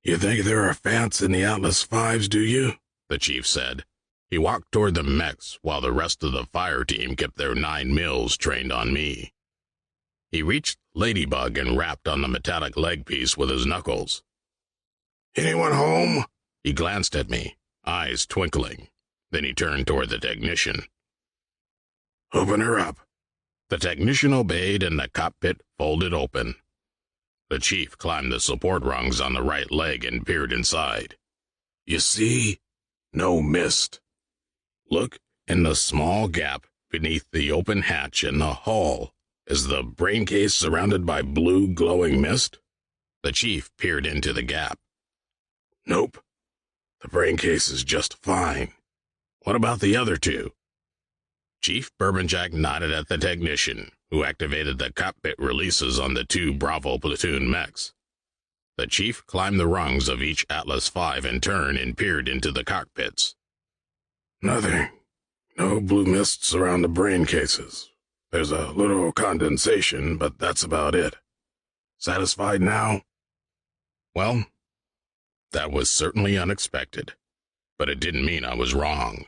S4: "You think there are Fants in the Atlas Fives, do you?"
S1: the chief said. He walked toward the mechs while the rest of the fire team kept their 9mm trained on me. He reached Ladybug and rapped on the metallic leg piece with his knuckles.
S4: "Anyone home?"
S1: He glanced at me, eyes twinkling. Then he turned toward the technician.
S4: "Open her up."
S1: The technician obeyed and the cockpit folded open. The chief climbed the support rungs on the right leg and peered inside.
S4: "You see? No mist.
S1: Look in the small gap beneath the open hatch in the hull. Is the brain case surrounded by blue glowing mist?" The chief peered into the gap.
S4: "Nope. The brain case is just fine."
S1: "What about the other two?" Chief Bourbon Jack nodded at the technician, who activated the cockpit releases on the 2 Bravo platoon mechs. The chief climbed the rungs of each Atlas V in turn and peered into the cockpits.
S4: "Nothing. No blue mists around the brain cases. There's a little condensation, but that's about it. Satisfied now?"
S1: Well, that was certainly unexpected, but it didn't mean I was wrong.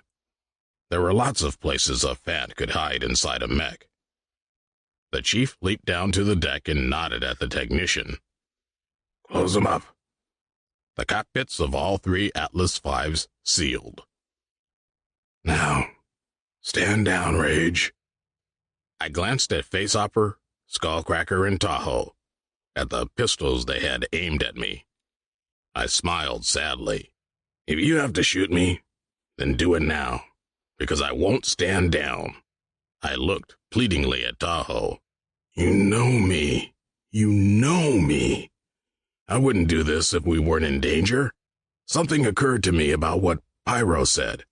S1: There were lots of places a Fant could hide inside a mech. The chief leaped down to the deck and nodded at the technician.
S4: "Close them up."
S1: The cockpits of all 3 Atlas V's sealed.
S4: "Now, stand down, Rage."
S1: I glanced at Facehopper, Skullcracker, and Tahoe, at the pistols they had aimed at me. I smiled sadly.
S4: "If you have to shoot me, then do it now, because I won't stand down."
S1: I looked pleadingly at Tahoe.
S4: "You know me. You know me. I wouldn't do this if we weren't in danger." Something occurred to me about what Pyro said.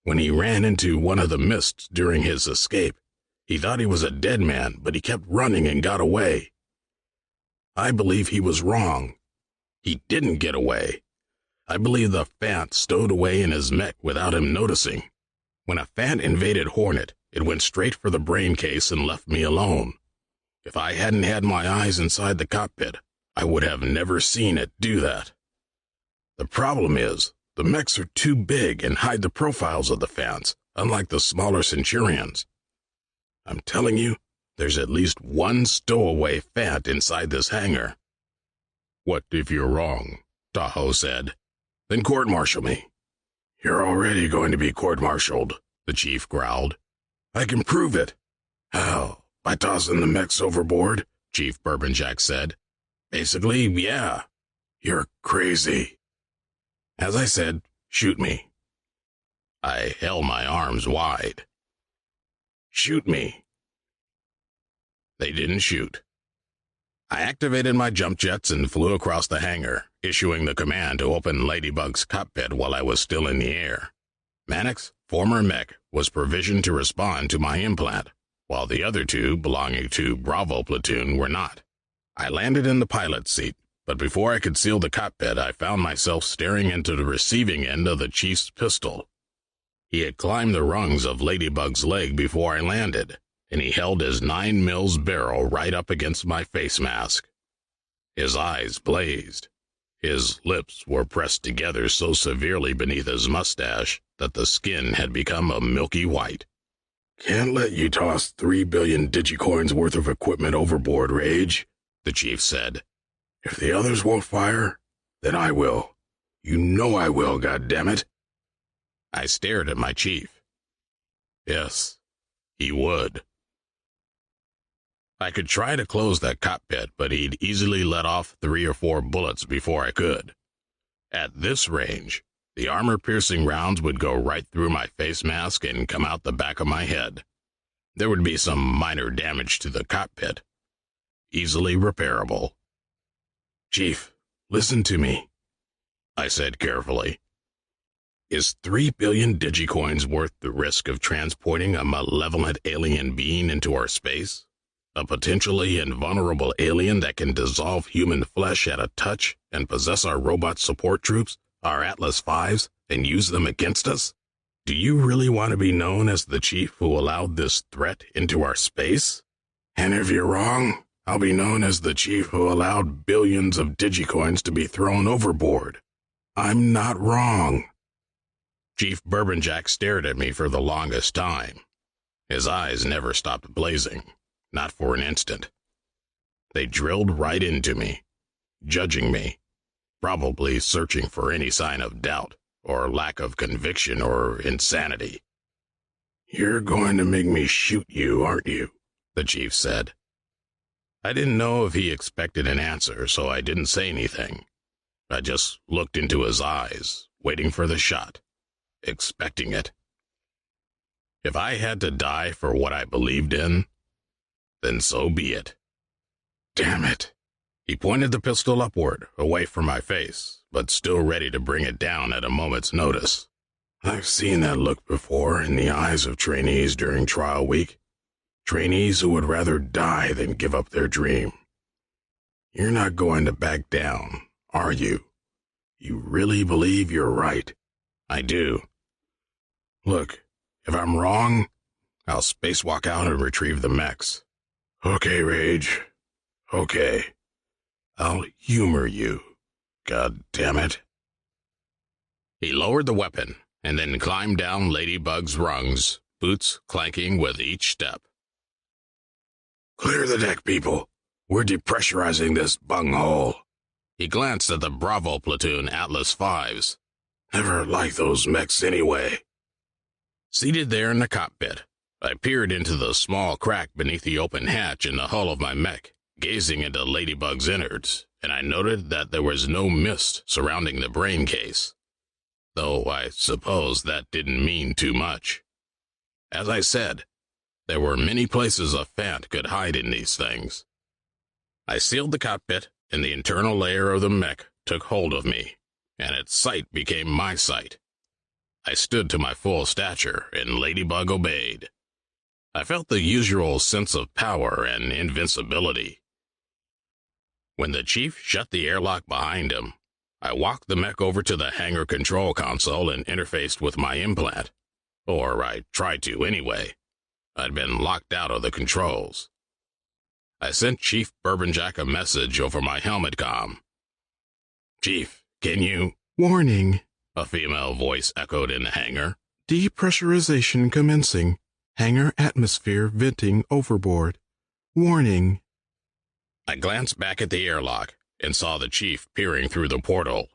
S4: When he ran into one of the mists during his escape, he thought he was a dead man, but he kept running and got away. I believe he was wrong. He didn't get away. I believe the Fant stowed away in his mech without him noticing. When a Fant invaded Hornet, it went straight for the brain case and left me alone. If I hadn't had my eyes inside the cockpit, I would have never seen it do that. The problem is, the mechs are too big and hide the profiles of the Fants, unlike the smaller Centurions. I'm telling you, there's at least one stowaway Fant inside this hangar."
S3: "What if you're wrong?"
S1: Tahoe said.
S4: "Then court-martial me." "You're already going to be court-martialed," the chief growled. "I can prove it." "How? By tossing the mechs overboard?" Chief Bourbon Jack said. "Basically, yeah." "You're crazy." As I said, shoot me.
S1: I held my arms wide.
S4: Shoot me.
S1: They didn't shoot. I activated my jump jets and flew across the hangar, issuing the command to open Ladybug's cockpit while I was still in the air. Mannix, former mech, was provisioned to respond to my implant, while the other two, belonging to Bravo platoon, were not. I landed in the pilot's seat, but before I could seal the cockpit, I found myself staring into the receiving end of the chief's pistol. He had climbed the rungs of Ladybug's leg before I landed, and he held his 9 mils barrel right up against my face mask. His eyes blazed. His lips were pressed together so severely beneath his mustache that the skin had become a milky white.
S4: Can't let you toss 3 billion digicoins worth of equipment overboard, Rage, the chief said. If the others won't fire, then I will. You know I will, goddammit.
S1: I stared at my chief. Yes, he would. I could try to close that cockpit, but he'd easily let off 3 or 4 bullets before I could. At this range, the armor-piercing rounds would go right through my face mask and come out the back of my head. There would be some minor damage to the cockpit. Easily repairable.
S4: Chief, listen to me,
S1: I said carefully.
S4: Is 3 billion digicoins worth the risk of transporting a malevolent alien being into our space? A potentially invulnerable alien that can dissolve human flesh at a touch and possess our robot support troops, our Atlas Fives, and use them against us? Do you really want to be known as the chief who allowed this threat into our space? And if you're wrong, I'll be known as the chief who allowed billions of digicoins to be thrown overboard. I'm not wrong.
S1: Chief Bourbonjack stared at me for the longest time. His eyes never stopped blazing, not for an instant. They drilled right into me, judging me, probably searching for any sign of doubt or lack of conviction or insanity.
S4: You're going to make me shoot you, aren't you? The chief said.
S1: I didn't know if he expected an answer, so I didn't say anything. I just looked into his eyes, waiting for the shot, expecting it. If I had to die for what I believed in, then so be it.
S4: Damn it.
S1: He pointed the pistol upward, away from my face, but still ready to bring it down at a moment's notice.
S4: I've seen that look before in the eyes of trainees during trial week. Trainees who would rather die than give up their dream. You're not going to back down, are you? You really believe you're right?
S1: I do.
S4: Look, if I'm wrong,
S1: I'll spacewalk out and retrieve the mechs.
S4: Okay, Rage. Okay. I'll humor you. God damn it.
S1: He lowered the weapon and then climbed down Ladybug's rungs, boots clanking with each step.
S4: Clear the deck, people. We're depressurizing this bunghole.
S1: He glanced at the Bravo platoon Atlas Fives.
S4: Never liked those mechs anyway.
S1: Seated there in the cockpit, I peered into the small crack beneath the open hatch in the hull of my mech, gazing into Ladybug's innards, and I noted that there was no mist surrounding the brain case. Though I suppose that didn't mean too much. As I said, there were many places a Fant could hide in these things. I sealed the cockpit, and the internal layer of the mech took hold of me, and its sight became my sight. I stood to my full stature, and Ladybug obeyed. I felt the usual sense of power and invincibility. When the chief shut the airlock behind him, I walked the mech over to the hangar control console and interfaced with my implant. Or I tried to anyway. I'd been locked out of the controls. I sent Chief Bourbonjack a message over my helmet comm. Chief, can you—
S2: Warning,
S1: a female voice echoed in the hangar.
S2: Depressurization commencing. Hangar atmosphere venting overboard. Warning.
S1: I glanced back at the airlock and saw the chief peering through the portal.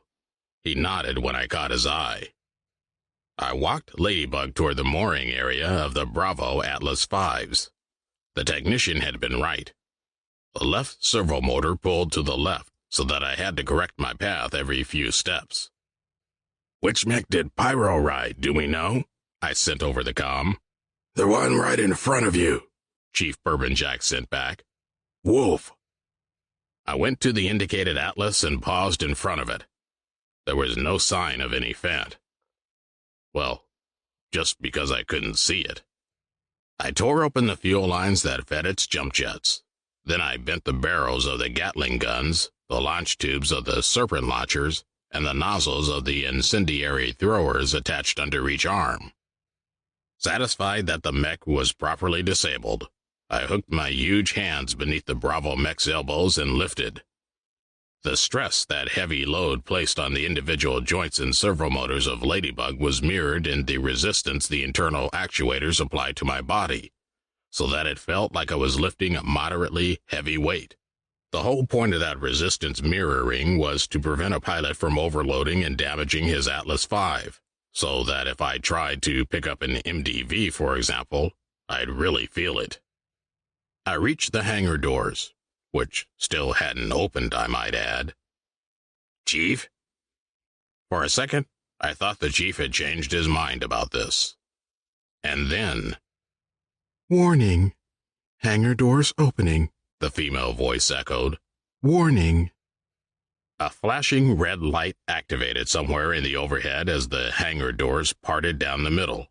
S1: He nodded when I caught his eye. I walked Ladybug toward the mooring area of the Bravo Atlas Fives. The technician had been right. The left servomotor pulled to the left, so that I had to correct my path every few steps.
S4: Which mech did Pyro ride, do we know?
S1: I sent over the comm.
S4: The one right in front of you,
S1: Chief Bourbon Jack sent back.
S4: Wolf.
S1: I went to the indicated atlas and paused in front of it. There was no sign of any Fant. Well, just because I couldn't see it. I tore open the fuel lines that fed its jump jets. Then I bent the barrels of the Gatling guns, the launch tubes of the Serpent launchers, and the nozzles of the incendiary throwers attached under each arm. Satisfied that the mech was properly disabled, I hooked my huge hands beneath the Bravo mech's elbows and lifted. The stress that heavy load placed on the individual joints and servomotors of Ladybug was mirrored in the resistance the internal actuators applied to my body, so that it felt like I was lifting a moderately heavy weight. The whole point of that resistance mirroring was to prevent a pilot from overloading and damaging his Atlas V, so that if I tried to pick up an MDV, for example, I'd really feel it. I reached the hangar doors, which still hadn't opened, I might add. Chief? For a second, I thought the chief had changed his mind about this. And then...
S2: Warning. Hangar doors opening,
S1: the female voice echoed.
S2: Warning.
S1: A flashing red light activated somewhere in the overhead as the hangar doors parted down the middle.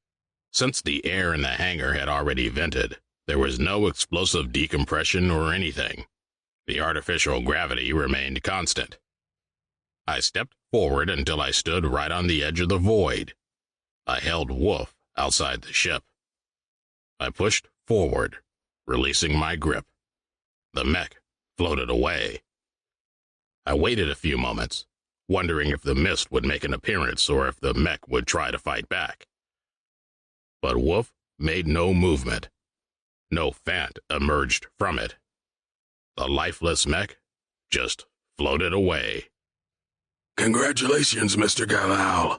S1: Since the air in the hangar had already vented, there was no explosive decompression or anything. The artificial gravity remained constant. I stepped forward until I stood right on the edge of the void. I held Wolf outside the ship. I pushed forward, releasing my grip. The mech floated away. I waited a few moments, wondering if the mist would make an appearance or if the mech would try to fight back. But Wolf made no movement. No Fant emerged from it. The lifeless mech just floated away.
S4: Congratulations, Mr. Galal.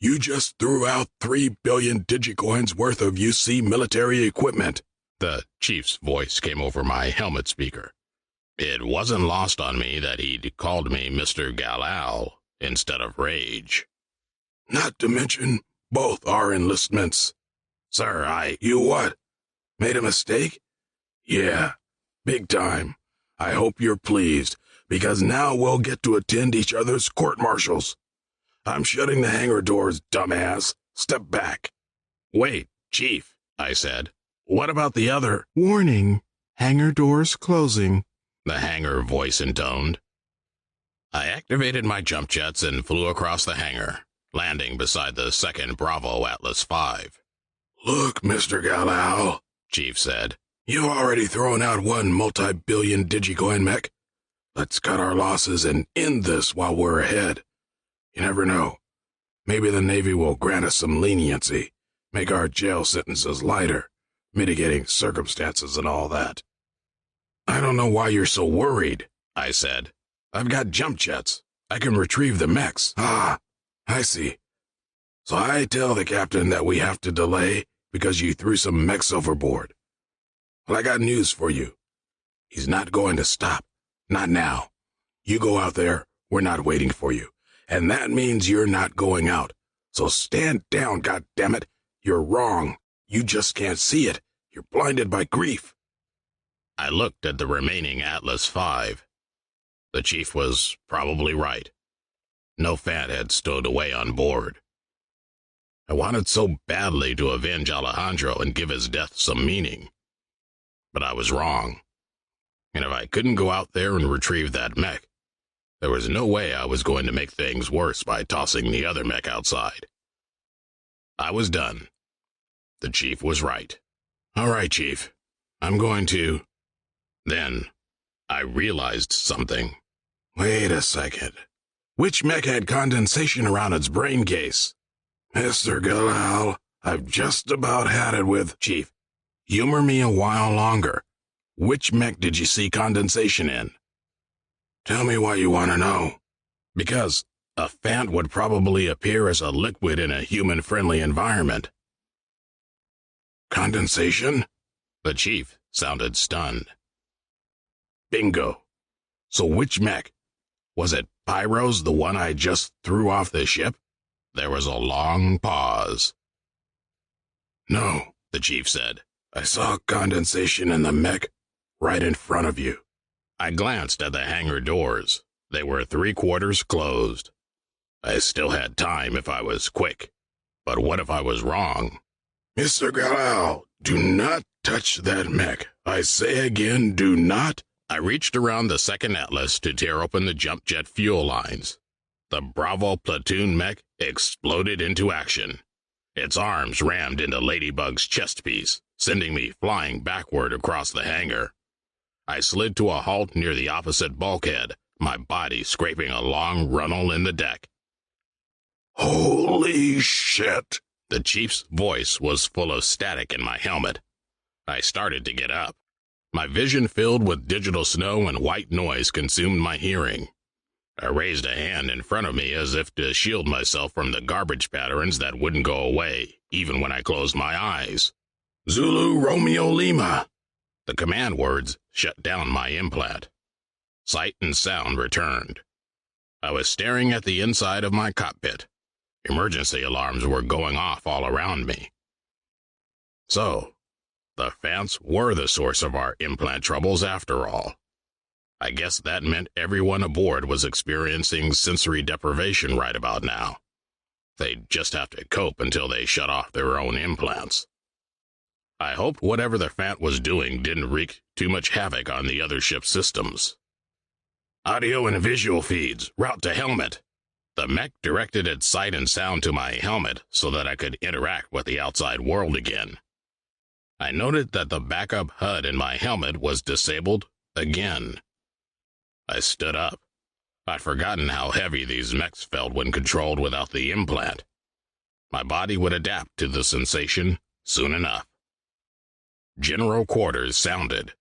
S4: You just threw out 3 billion digicoins worth of UC military equipment.
S1: The chief's voice came over my helmet speaker. It wasn't lost on me that he'd called me Mr. Galal instead of Rage.
S4: Not to mention, both are enlistments. Sir, You what? Made a mistake? Yeah, big time. I hope you're pleased, because now we'll get to attend each other's court-martials. I'm shutting the hangar doors, dumbass. Step back.
S1: Wait, Chief, I said. What about the other?
S2: Warning. Hangar doors closing,
S1: the hangar voice intoned. I activated my jump jets and flew across the hangar, landing beside the second Bravo Atlas V.
S4: Look, Mr. Galal,
S1: Chief said.
S4: You've already thrown out one multi-billion digicoin mech. Let's cut our losses and end this while we're ahead. You never know. Maybe the Navy will grant us some leniency, make our jail sentences lighter, mitigating circumstances and all that. I don't know why you're so worried, I said. I've got jump jets. I can retrieve the mechs. Ah, I see. So I tell the captain that we have to delay because you threw some mechs overboard. Well, I got news for you. He's not going to stop. Not now. You go out there, we're not waiting for you. And that means you're not going out. So stand down, goddammit. You're wrong. You just can't see it. You're blinded by grief.
S1: I looked at the remaining Atlas V. The chief was probably right. No Fant had stowed away on board. I wanted so badly to avenge Alejandro and give his death some meaning. But I was wrong. And if I couldn't go out there and retrieve that mech, there was no way I was going to make things worse by tossing the other mech outside. I was done. The chief was right. All right, Chief. I'm going to... Then I realized something.
S4: Wait a second. Which mech had condensation around its brain case? Mr. Galal, I've just about had it with...
S1: Chief, humor me a while longer. Which mech did you see condensation in?
S4: Tell me why you want to know.
S1: Because a Fant would probably appear as a liquid in a human-friendly environment.
S4: Condensation?
S1: The chief sounded stunned. Bingo. So which mech? Was it Pyro's, the one I just threw off the ship? There was a long pause.
S4: "No,"
S1: the chief said.
S4: "I saw condensation in the mech right in front of you."
S1: I glanced at the hangar doors. They were 3/4 closed. I still had time if I was quick. But what if I was wrong?
S4: "Mr. Galal, do not touch that mech. I say again, do not."
S1: I reached around the second Atlas to tear open the jump jet fuel lines. The Bravo platoon mech exploded into action. Its arms rammed into Ladybug's chest piece, sending me flying backward across the hangar. I slid to a halt near the opposite bulkhead, my body scraping a long runnel in the deck.
S4: "Holy shit!"
S1: The chief's voice was full of static in my helmet. I started to get up. My vision filled with digital snow and white noise consumed my hearing. I raised a hand in front of me as if to shield myself from the garbage patterns that wouldn't go away, even when I closed my eyes.
S4: "Zulu Romeo Lima."
S1: The command words shut down my implant. Sight and sound returned. I was staring at the inside of my cockpit. Emergency alarms were going off all around me. So, the Fants were the source of our implant troubles after all. I guess that meant everyone aboard was experiencing sensory deprivation right about now. They'd just have to cope until they shut off their own implants. I hoped whatever the Fant was doing didn't wreak too much havoc on the other ship's systems. "Audio and visual feeds, route to helmet." The mech directed its sight and sound to my helmet so that I could interact with the outside world again. I noted that the backup HUD in my helmet was disabled again. I stood up. I'd forgotten how heavy these mechs felt when controlled without the implant. My body would adapt to the sensation soon enough. General quarters sounded.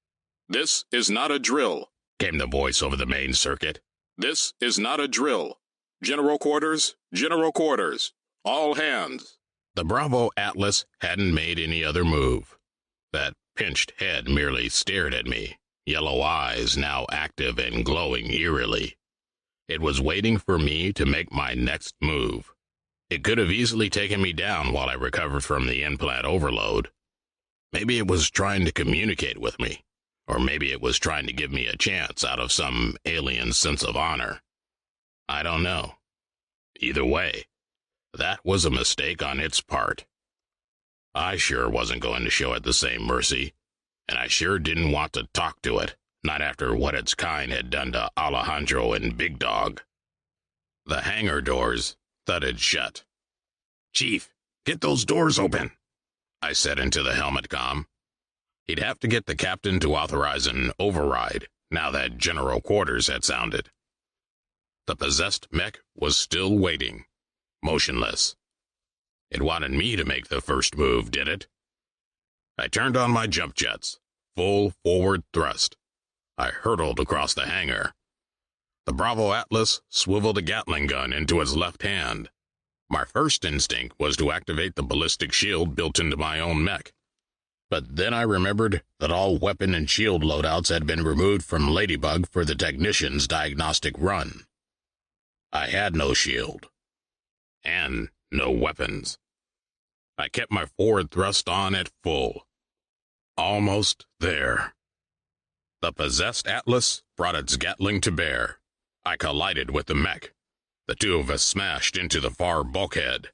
S1: "This is not a drill," came the voice over the main circuit. "This is not a drill. General quarters, all hands." The Bravo Atlas hadn't made any other move. That pinched head merely stared at me, yellow eyes now active and glowing eerily. It was waiting for me to make my next move. It could have easily taken me down while I recovered from the implant overload. Maybe it was trying to communicate with me, or maybe it was trying to give me a chance out of some alien sense of honor. I don't know. Either way, that was a mistake on its part. I sure wasn't going to show it the same mercy, and I sure didn't want to talk to it, not after what its kind had done to Alejandro and Big Dog. The hangar doors thudded shut. "Chief, get those doors open," I said into the helmet comm. He'd have to get the captain to authorize an override, now that General Quarters had sounded. The possessed mech was still waiting, motionless. It wanted me to make the first move, did it? I turned on my jump jets, full forward thrust. I hurtled across the hangar. The Bravo Atlas swiveled a Gatling gun into its left hand. My first instinct was to activate the ballistic shield built into my own mech. But then I remembered that all weapon and shield loadouts had been removed from Ladybug for the technician's diagnostic run. I had no shield. And no weapons. I kept my forward thrust on at full. Almost there. The possessed Atlas brought its Gatling to bear. I collided with the mech. The two of us smashed into the far bulkhead.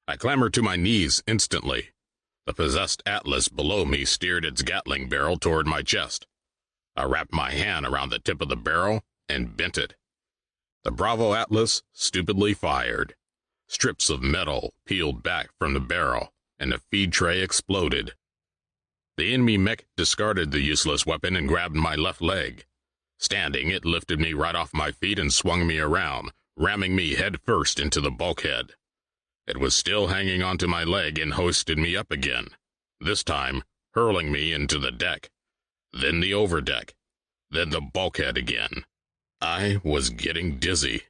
S1: I clambered to my knees instantly. The possessed Atlas below me steered its Gatling barrel toward my chest. I wrapped my hand around the tip of the barrel and bent it. The Bravo Atlas stupidly fired. Strips of metal peeled back from the barrel, and the feed tray exploded. The enemy mech discarded the useless weapon and grabbed my left leg. Standing, it lifted me right off my feet and swung me around, ramming me head first into the bulkhead. It was still hanging onto my leg and hoisted me up again, this time hurling me into the deck, then the overdeck, then the bulkhead again. I was getting dizzy.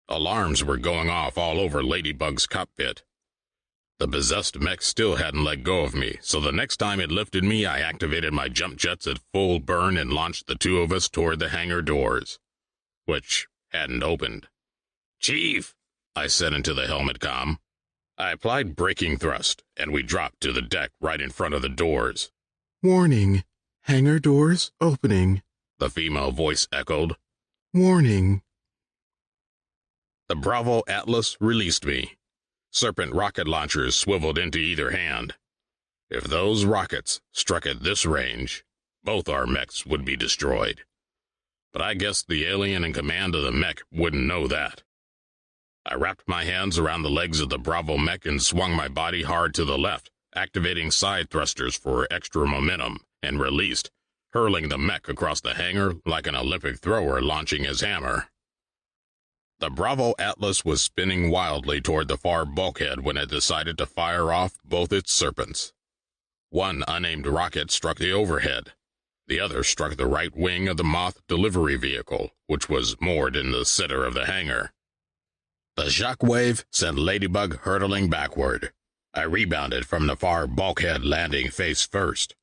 S1: Alarms were going off all over Ladybug's cockpit. The possessed mech still hadn't let go of me, so the next time it lifted me, I activated my jump jets at full burn and launched the two of us toward the hangar doors, which hadn't opened. "Chief, I said into the helmet comm. I applied braking thrust, and we dropped to the deck right in front of the doors.
S2: Warning. Hangar doors opening.
S1: The female voice echoed.
S2: Warning.
S1: The Bravo Atlas released me. Serpent rocket launchers swiveled into either hand. If those rockets struck at this range, both our mechs would be destroyed. But I guess the alien in command of the mech wouldn't know that. I wrapped my hands around the legs of the Bravo mech and swung my body hard to the left, activating side thrusters for extra momentum, and released, hurling the mech across the hangar like an Olympic thrower launching his hammer. The Bravo Atlas was spinning wildly toward the far bulkhead when it decided to fire off both its serpents. One unaimed rocket struck the overhead. The other struck the right wing of the Moth delivery vehicle, which was moored in the center of the hangar. The shockwave sent Ladybug hurtling backward. I rebounded from the far bulkhead, landing face first.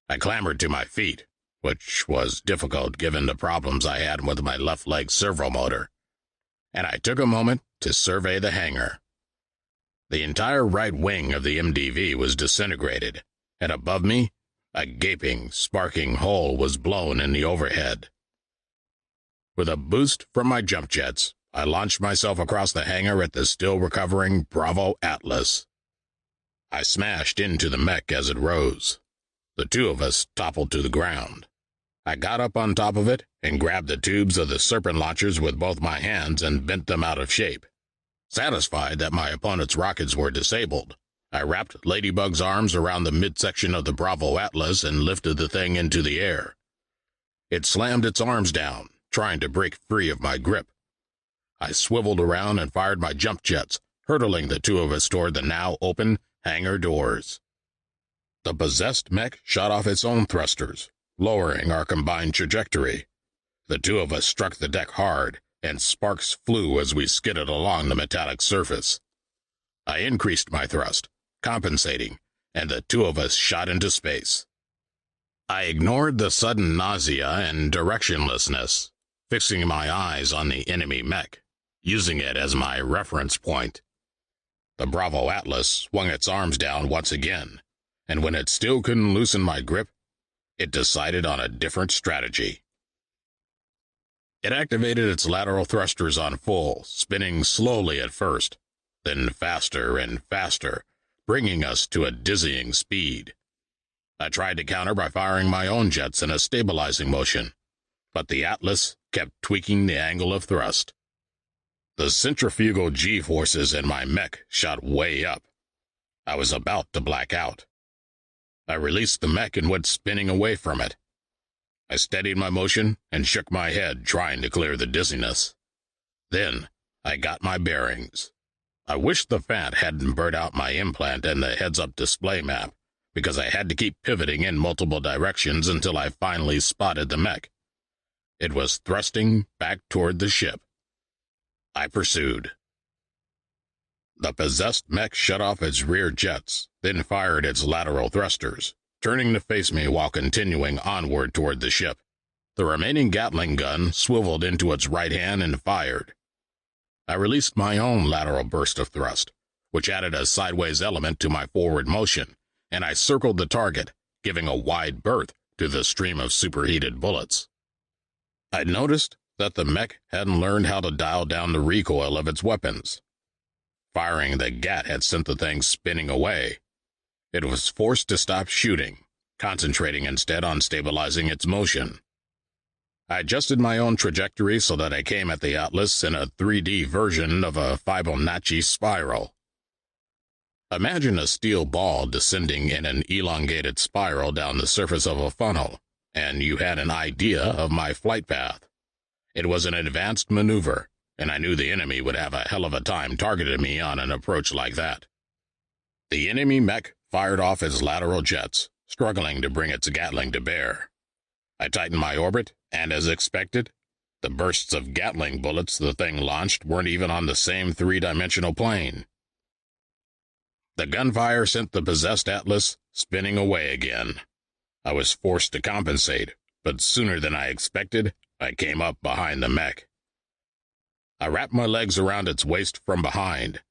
S1: I clambered to my feet, which was difficult given the problems I had with my left leg servomotor, and I took a moment to survey the hangar. The entire right wing of the MDV was disintegrated, and above me, a gaping, sparking hole was blown in the overhead. With a boost from my jump jets, I launched myself across the hangar at the still-recovering Bravo Atlas. I smashed into the mech as it rose. The two of us toppled to the ground. I got up on top of it and grabbed the tubes of the serpent launchers with both my hands and bent them out of shape. Satisfied that my opponent's rockets were disabled, I wrapped Ladybug's arms around the midsection of the Bravo Atlas and lifted the thing into the air. It slammed its arms down, trying to break free of my grip. I swiveled around and fired my jump jets, hurtling the two of us toward the now open hangar doors. The possessed mech shot off its own thrusters, lowering our combined trajectory. The two of us struck the deck hard, and sparks flew as we skidded along the metallic surface. I increased my thrust, compensating, and the two of us shot into space. I ignored the sudden nausea and directionlessness, fixing my eyes on the enemy mech, using it as my reference point. The Bravo Atlas swung its arms down once again, and when it still couldn't loosen my grip, it decided on a different strategy. It activated its lateral thrusters on full, spinning slowly at first, then faster and faster, bringing us to a dizzying speed. I tried to counter by firing my own jets in a stabilizing motion, but the Atlas kept tweaking the angle of thrust. The centrifugal G-forces in my mech shot way up. I was about to black out. I released the mech and went spinning away from it. I steadied my motion and shook my head, trying to clear the dizziness. Then I got my bearings. I wished the fat hadn't burnt out my implant and the heads-up display map, because I had to keep pivoting in multiple directions until I finally spotted the mech. It was thrusting back toward the ship. I pursued. The possessed mech shut off its rear jets, then fired its lateral thrusters, turning to face me while continuing onward toward the ship. The remaining Gatling gun swiveled into its right hand and fired. I released my own lateral burst of thrust, which added a sideways element to my forward motion, and I circled the target, giving a wide berth to the stream of superheated bullets. I'd noticed that the mech hadn't learned how to dial down the recoil of its weapons. Firing the Gat had sent the thing spinning away. It was forced to stop shooting, concentrating instead on stabilizing its motion. I adjusted my own trajectory so that I came at the Atlas in a 3D version of a Fibonacci spiral. Imagine a steel ball descending in an elongated spiral down the surface of a funnel, and you had an idea of my flight path. It was an advanced maneuver, and I knew the enemy would have a hell of a time targeting me on an approach like that. The enemy mech fired off its lateral jets, struggling to bring its Gatling to bear. I tightened my orbit, and as expected, the bursts of Gatling bullets the thing launched weren't even on the same three-dimensional plane. The gunfire sent the possessed Atlas spinning away again. I was forced to compensate, but sooner than I expected, I came up behind the mech. I wrapped my legs around its waist from behind.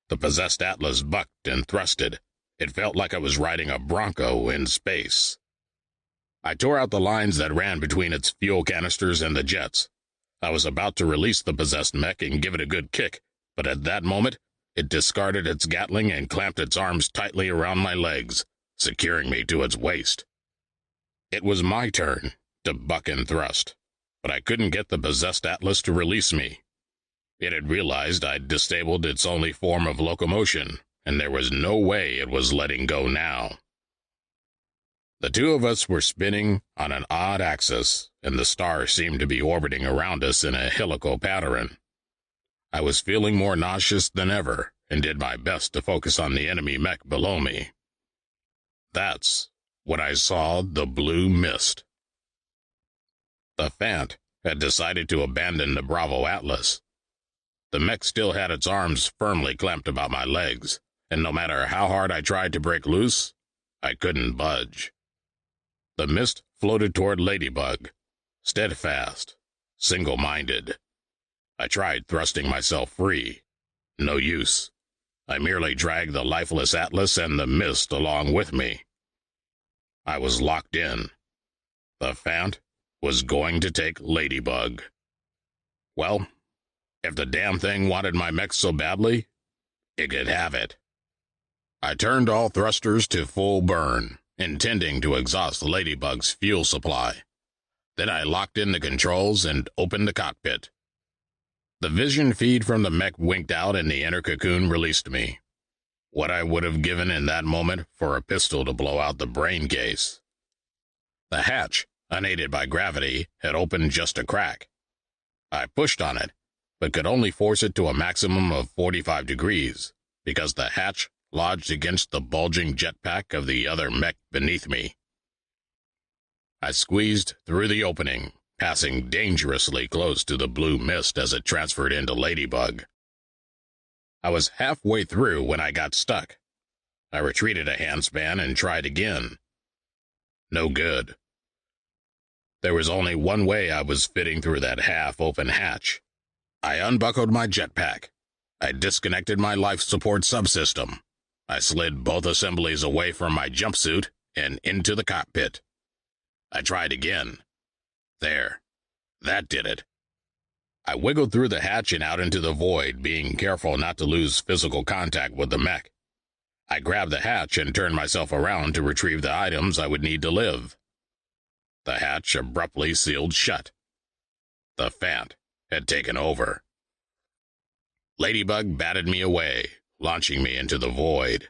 S1: The possessed Atlas bucked and thrusted. It felt like I was riding a Bronco in space. I tore out the lines that ran between its fuel canisters and the jets. I was about to release the possessed mech and give it a good kick, but at that moment, it discarded its Gatling and clamped its arms tightly around my legs, securing me to its waist. It was my turn to buck and thrust, but I couldn't get the possessed Atlas to release me. It had realized I'd disabled its only form of locomotion, and there was no way it was letting go now. The two of us were spinning on an odd axis, and the stars seemed to be orbiting around us in a helical pattern. I was feeling more nauseous than ever, and did my best to focus on the enemy mech below me. That's when I saw the blue mist. The Fant had decided to abandon the Bravo Atlas. The mech still had its arms firmly clamped about my legs, and no matter how hard I tried to break loose, I couldn't budge. The mist floated toward Ladybug, steadfast, single-minded. I tried thrusting myself free. No use. I merely dragged the lifeless Atlas and the mist along with me. I was locked in. The Fant was going to take Ladybug. Well, if the damn thing wanted my mech so badly, it could have it. I turned all thrusters to full burn, intending to exhaust Ladybug's fuel supply. Then I locked in the controls and opened the cockpit. The vision feed from the mech winked out and the inner cocoon released me. What I would have given in that moment for a pistol to blow out the brain case. The hatch, unaided by gravity, had opened just a crack. I pushed on it, but could only force it to a maximum of 45 degrees, because the hatch lodged against the bulging jetpack of the other mech beneath me. I squeezed through the opening, passing dangerously close to the blue mist as it transferred into Ladybug. I was halfway through when I got stuck. I retreated a handspan and tried again. No good. There was only one way I was fitting through that half-open hatch. I unbuckled my jetpack. I disconnected my life support subsystem. I slid both assemblies away from my jumpsuit and into the cockpit. I tried again. There. That did it. I wiggled through the hatch and out into the void, being careful not to lose physical contact with the mech. I grabbed the hatch and turned myself around to retrieve the items I would need to live. The hatch abruptly sealed shut. The Fant had taken over. Ladybug batted me away, launching me into the void.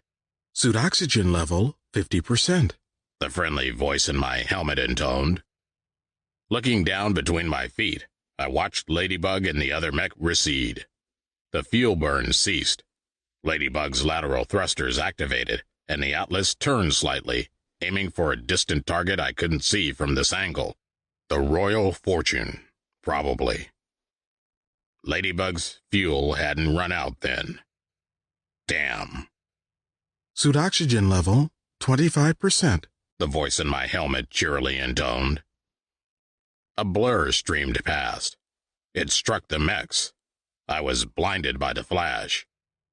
S2: Suit oxygen level 50%.
S1: The friendly voice in my helmet intoned. Looking down between my feet, I watched Ladybug and the other mech recede. The fuel burn ceased. Ladybug's lateral thrusters activated, and the Atlas turned slightly, aiming for a distant target I couldn't see from this angle. The Royal Fortune, probably. Ladybug's fuel hadn't run out then. Damn.
S2: Suit oxygen level 25%.
S1: The voice in my helmet cheerily intoned. A blur streamed past. It struck the mechs. I was blinded by the flash.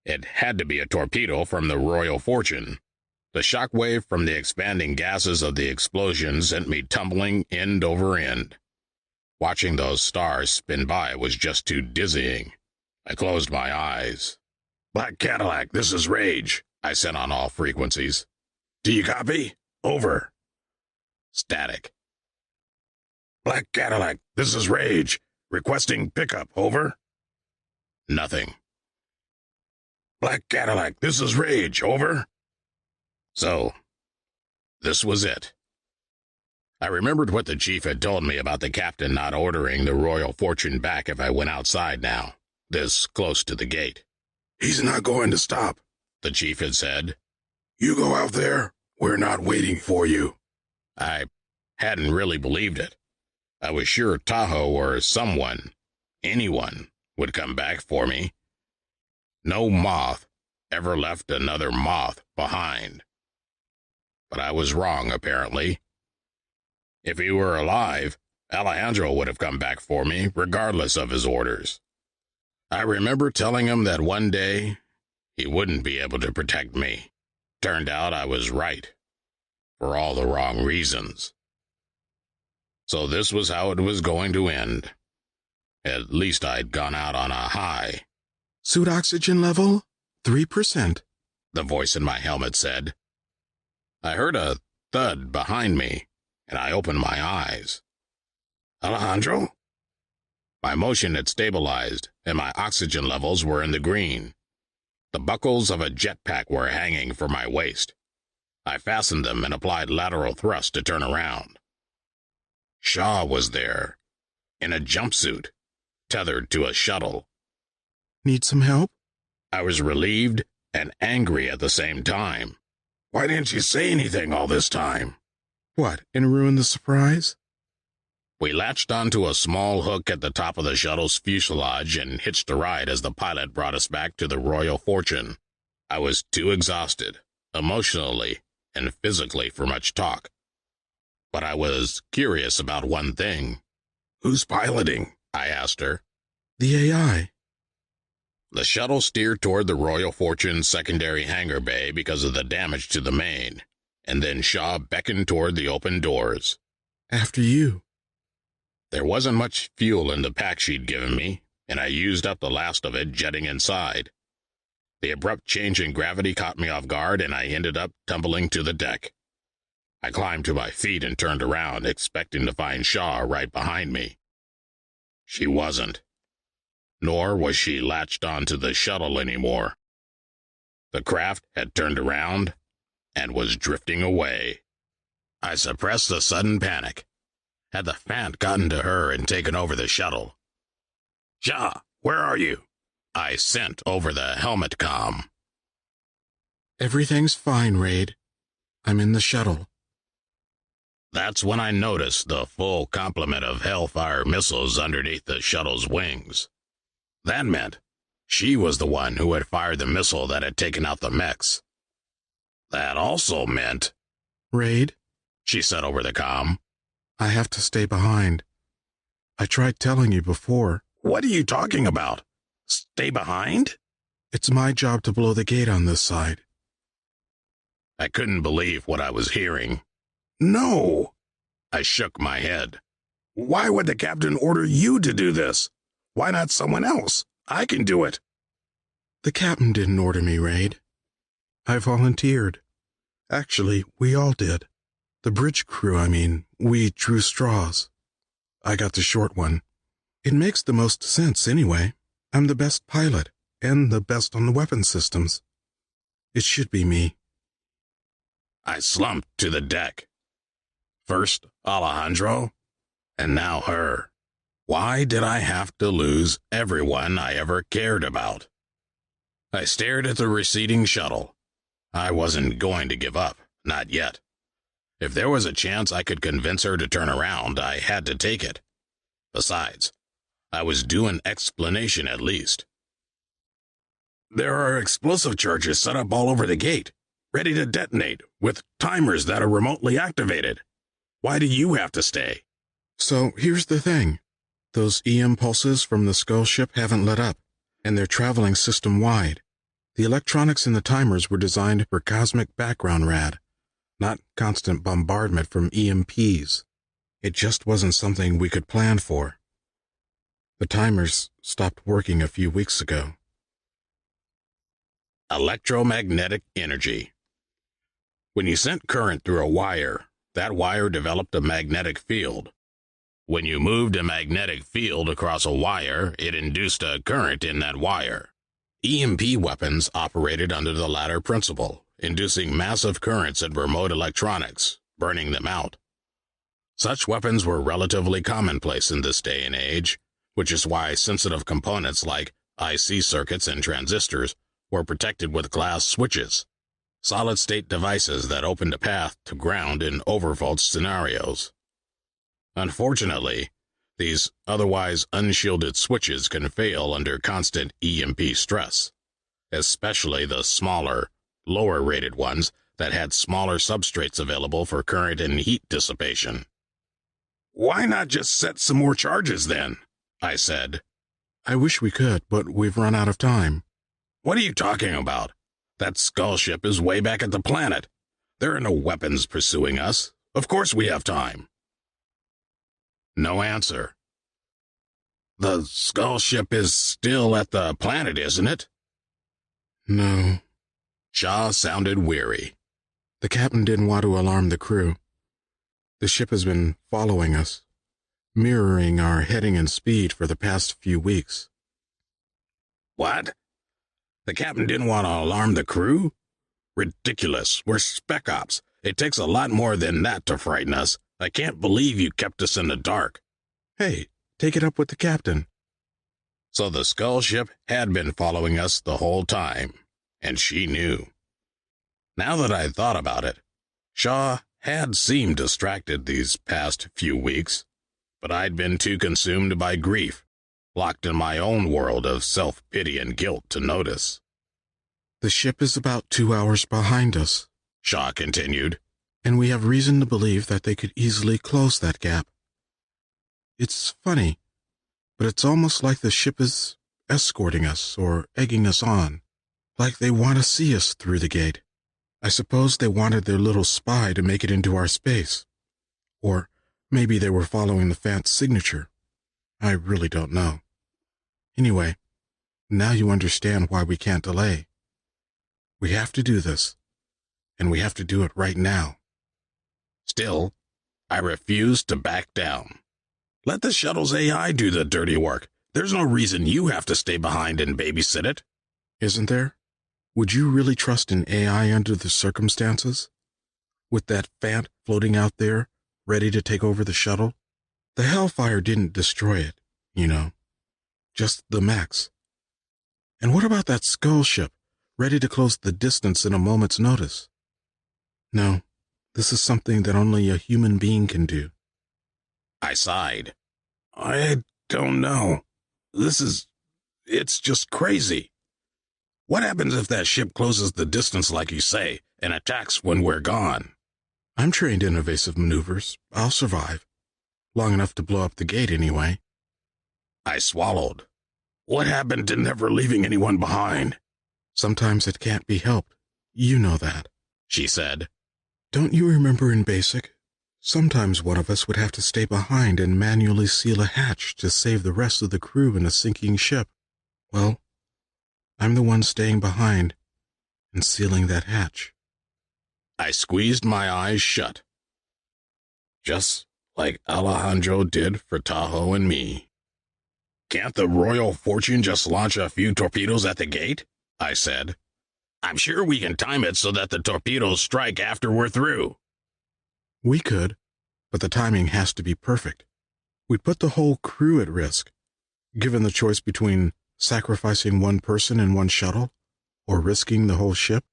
S1: It had to be a torpedo from the Royal Fortune. The shock wave from the expanding gases of the explosion sent me tumbling end over end. Watching those stars spin by was just too dizzying. I closed my eyes.
S4: Black Cadillac, this is Rage,
S1: I said on all frequencies.
S4: Do you copy? Over.
S1: Static.
S4: Black Cadillac, this is Rage. Requesting pickup, over.
S1: Nothing.
S4: Black Cadillac, this is Rage, over.
S1: So, this was it. I remembered what the chief had told me about the captain not ordering the Royal Fortune back if I went outside now, this close to the gate.
S4: He's not going to stop,
S1: the chief had said.
S4: You go out there, we're not waiting for you.
S1: I hadn't really believed it. I was sure Tahoe or someone, anyone, would come back for me. No moth ever left another moth behind. But I was wrong, apparently. If he were alive, Alejandro would have come back for me, regardless of his orders. I remember telling him that one day he wouldn't be able to protect me. Turned out I was right, for all the wrong reasons. So this was how it was going to end. At least I'd gone out on a high.
S2: Suit oxygen level, 3%.
S1: The voice in my helmet said. I heard a thud behind me, and I opened my eyes. Alejandro? My motion had stabilized, and my oxygen levels were in the green. The buckles of a jetpack were hanging from my waist. I fastened them and applied lateral thrust to turn around. Shaw was there, in a jumpsuit, tethered to a shuttle.
S2: Need some help?
S1: I was relieved and angry at the same time. Why didn't you say anything all this time?
S2: What, and ruin the surprise?
S1: We latched onto a small hook at the top of the shuttle's fuselage and hitched a ride as the pilot brought us back to the Royal Fortune. I was too exhausted, emotionally and physically, for much talk. But I was curious about one thing. Who's piloting? I asked her.
S2: The AI.
S1: The shuttle steered toward the Royal Fortune's secondary hangar bay because of the damage to the main, and then Shaw beckoned toward the open doors.
S2: After you.
S1: There wasn't much fuel in the pack she'd given me, and I used up the last of it jetting inside. The abrupt change in gravity caught me off guard, and I ended up tumbling to the deck. I climbed to my feet and turned around, expecting to find Shaw right behind me. She wasn't. Nor was she latched onto the shuttle anymore. The craft had turned around and was drifting away. I suppressed the sudden panic. Had the Fant gotten to her and taken over the shuttle? Shaw, where are you? I sent over the helmet comm.
S2: Everything's fine, Raid. I'm in the shuttle.
S1: That's when I noticed the full complement of Hellfire missiles underneath the shuttle's wings. That meant she was the one who had fired the missile that had taken out the mechs. That also meant...
S2: Raid,
S1: she said over the comm.
S2: I have to stay behind. I tried telling you before.
S1: What are you talking about? Stay behind?
S2: It's my job to blow the gate on this side.
S1: I couldn't believe what I was hearing.
S4: No!
S1: I shook my head.
S4: Why would the captain order you to do this? Why not someone else? I can do it.
S2: The captain didn't order me, Raid. I volunteered. Actually, we all did. The bridge crew, we drew straws. I got the short one. It makes the most sense anyway. I'm the best pilot, and the best on the weapon systems. It should be me.
S1: I slumped to the deck. First Alejandro, and now her. Why did I have to lose everyone I ever cared about? I stared at the receding shuttle. I wasn't going to give up, not yet. If there was a chance I could convince her to turn around, I had to take it. Besides, I was due an explanation at least.
S4: There are explosive charges set up all over the gate, ready to detonate, with timers that are remotely activated. Why do you have to stay?
S2: So, here's the thing. Those EM pulses from the Skull ship haven't lit up, and they're traveling system-wide. The electronics in the timers were designed for cosmic background rad, not constant bombardment from EMPs. It just wasn't something we could plan for. The timers stopped working a few weeks ago.
S1: Electromagnetic energy. When you sent current through a wire, that wire developed a magnetic field. When you moved a magnetic field across a wire, it induced a current in that wire. EMP weapons operated under the latter principle, inducing massive currents in remote electronics, burning them out. Such weapons were relatively commonplace in this day and age, which is why sensitive components like IC circuits and transistors were protected with glass switches, solid-state devices that opened a path to ground in overvolt scenarios. Unfortunately, these otherwise unshielded switches can fail under constant EMP stress, especially the smaller, lower-rated ones that had smaller substrates available for current and heat dissipation.
S4: Why not just set some more charges then?
S1: I said.
S2: I wish we could, but we've run out of time.
S4: What are you talking about? That skull ship is way back at the planet. There are no weapons pursuing us. Of course we have time. No answer. The skull ship is still at the planet, isn't it?
S2: No.
S4: Shaw sounded weary.
S2: The captain didn't want to alarm the crew. The ship has been following us, mirroring our heading and speed for the past few weeks.
S4: What? The captain didn't want to alarm the crew? Ridiculous. We're spec ops. It takes a lot more than that to frighten us. I can't believe you kept us in the dark.
S2: Hey, take it up with the captain.
S4: So the skull ship had been following us the whole time, and she knew. Now that I thought about it, Shaw had seemed distracted these past few weeks, but I'd been too consumed by grief, locked in my own world of self-pity and guilt to notice.
S2: The ship is about 2 hours behind us,
S4: Shaw continued,
S2: and we have reason to believe that they could easily close that gap. It's funny, but it's almost like the ship is escorting us or egging us on, like they want to see us through the gate. I suppose they wanted their little spy to make it into our space. Or maybe they were following the Fant's signature. I really don't know. Anyway, now you understand why we can't delay. We have to do this, and we have to do it right now.
S4: Still, I refuse to back down. Let the shuttle's AI do the dirty work. There's no reason you have to stay behind and babysit it.
S2: Isn't there? Would you really trust an AI under the circumstances? With that Fant floating out there, ready to take over the shuttle? The Hellfire didn't destroy it, you know. Just the mechs. And what about that skull ship, ready to close the distance in a moment's notice? No, this is something that only a human being can do.
S4: I sighed. I don't know. It's just crazy. What happens if that ship closes the distance like you say, and attacks when we're gone?
S2: I'm trained in evasive maneuvers. I'll survive. Long enough to blow up the gate anyway.
S4: I swallowed. What happened to never leaving anyone behind?
S2: Sometimes it can't be helped. You know that,
S4: she said.
S2: Don't you remember in Basic? Sometimes one of us would have to stay behind and manually seal a hatch to save the rest of the crew in a sinking ship. Well, I'm the one staying behind and sealing that hatch.
S4: I squeezed my eyes shut. Just like Alejandro did for Tahoe and me. Can't the Royal Fortune just launch a few torpedoes at the gate? I said. I'm sure we can time it so that the torpedoes strike after we're through.
S2: We could, but the timing has to be perfect. We'd put the whole crew at risk. Given the choice between sacrificing one person in one shuttle or risking the whole ship,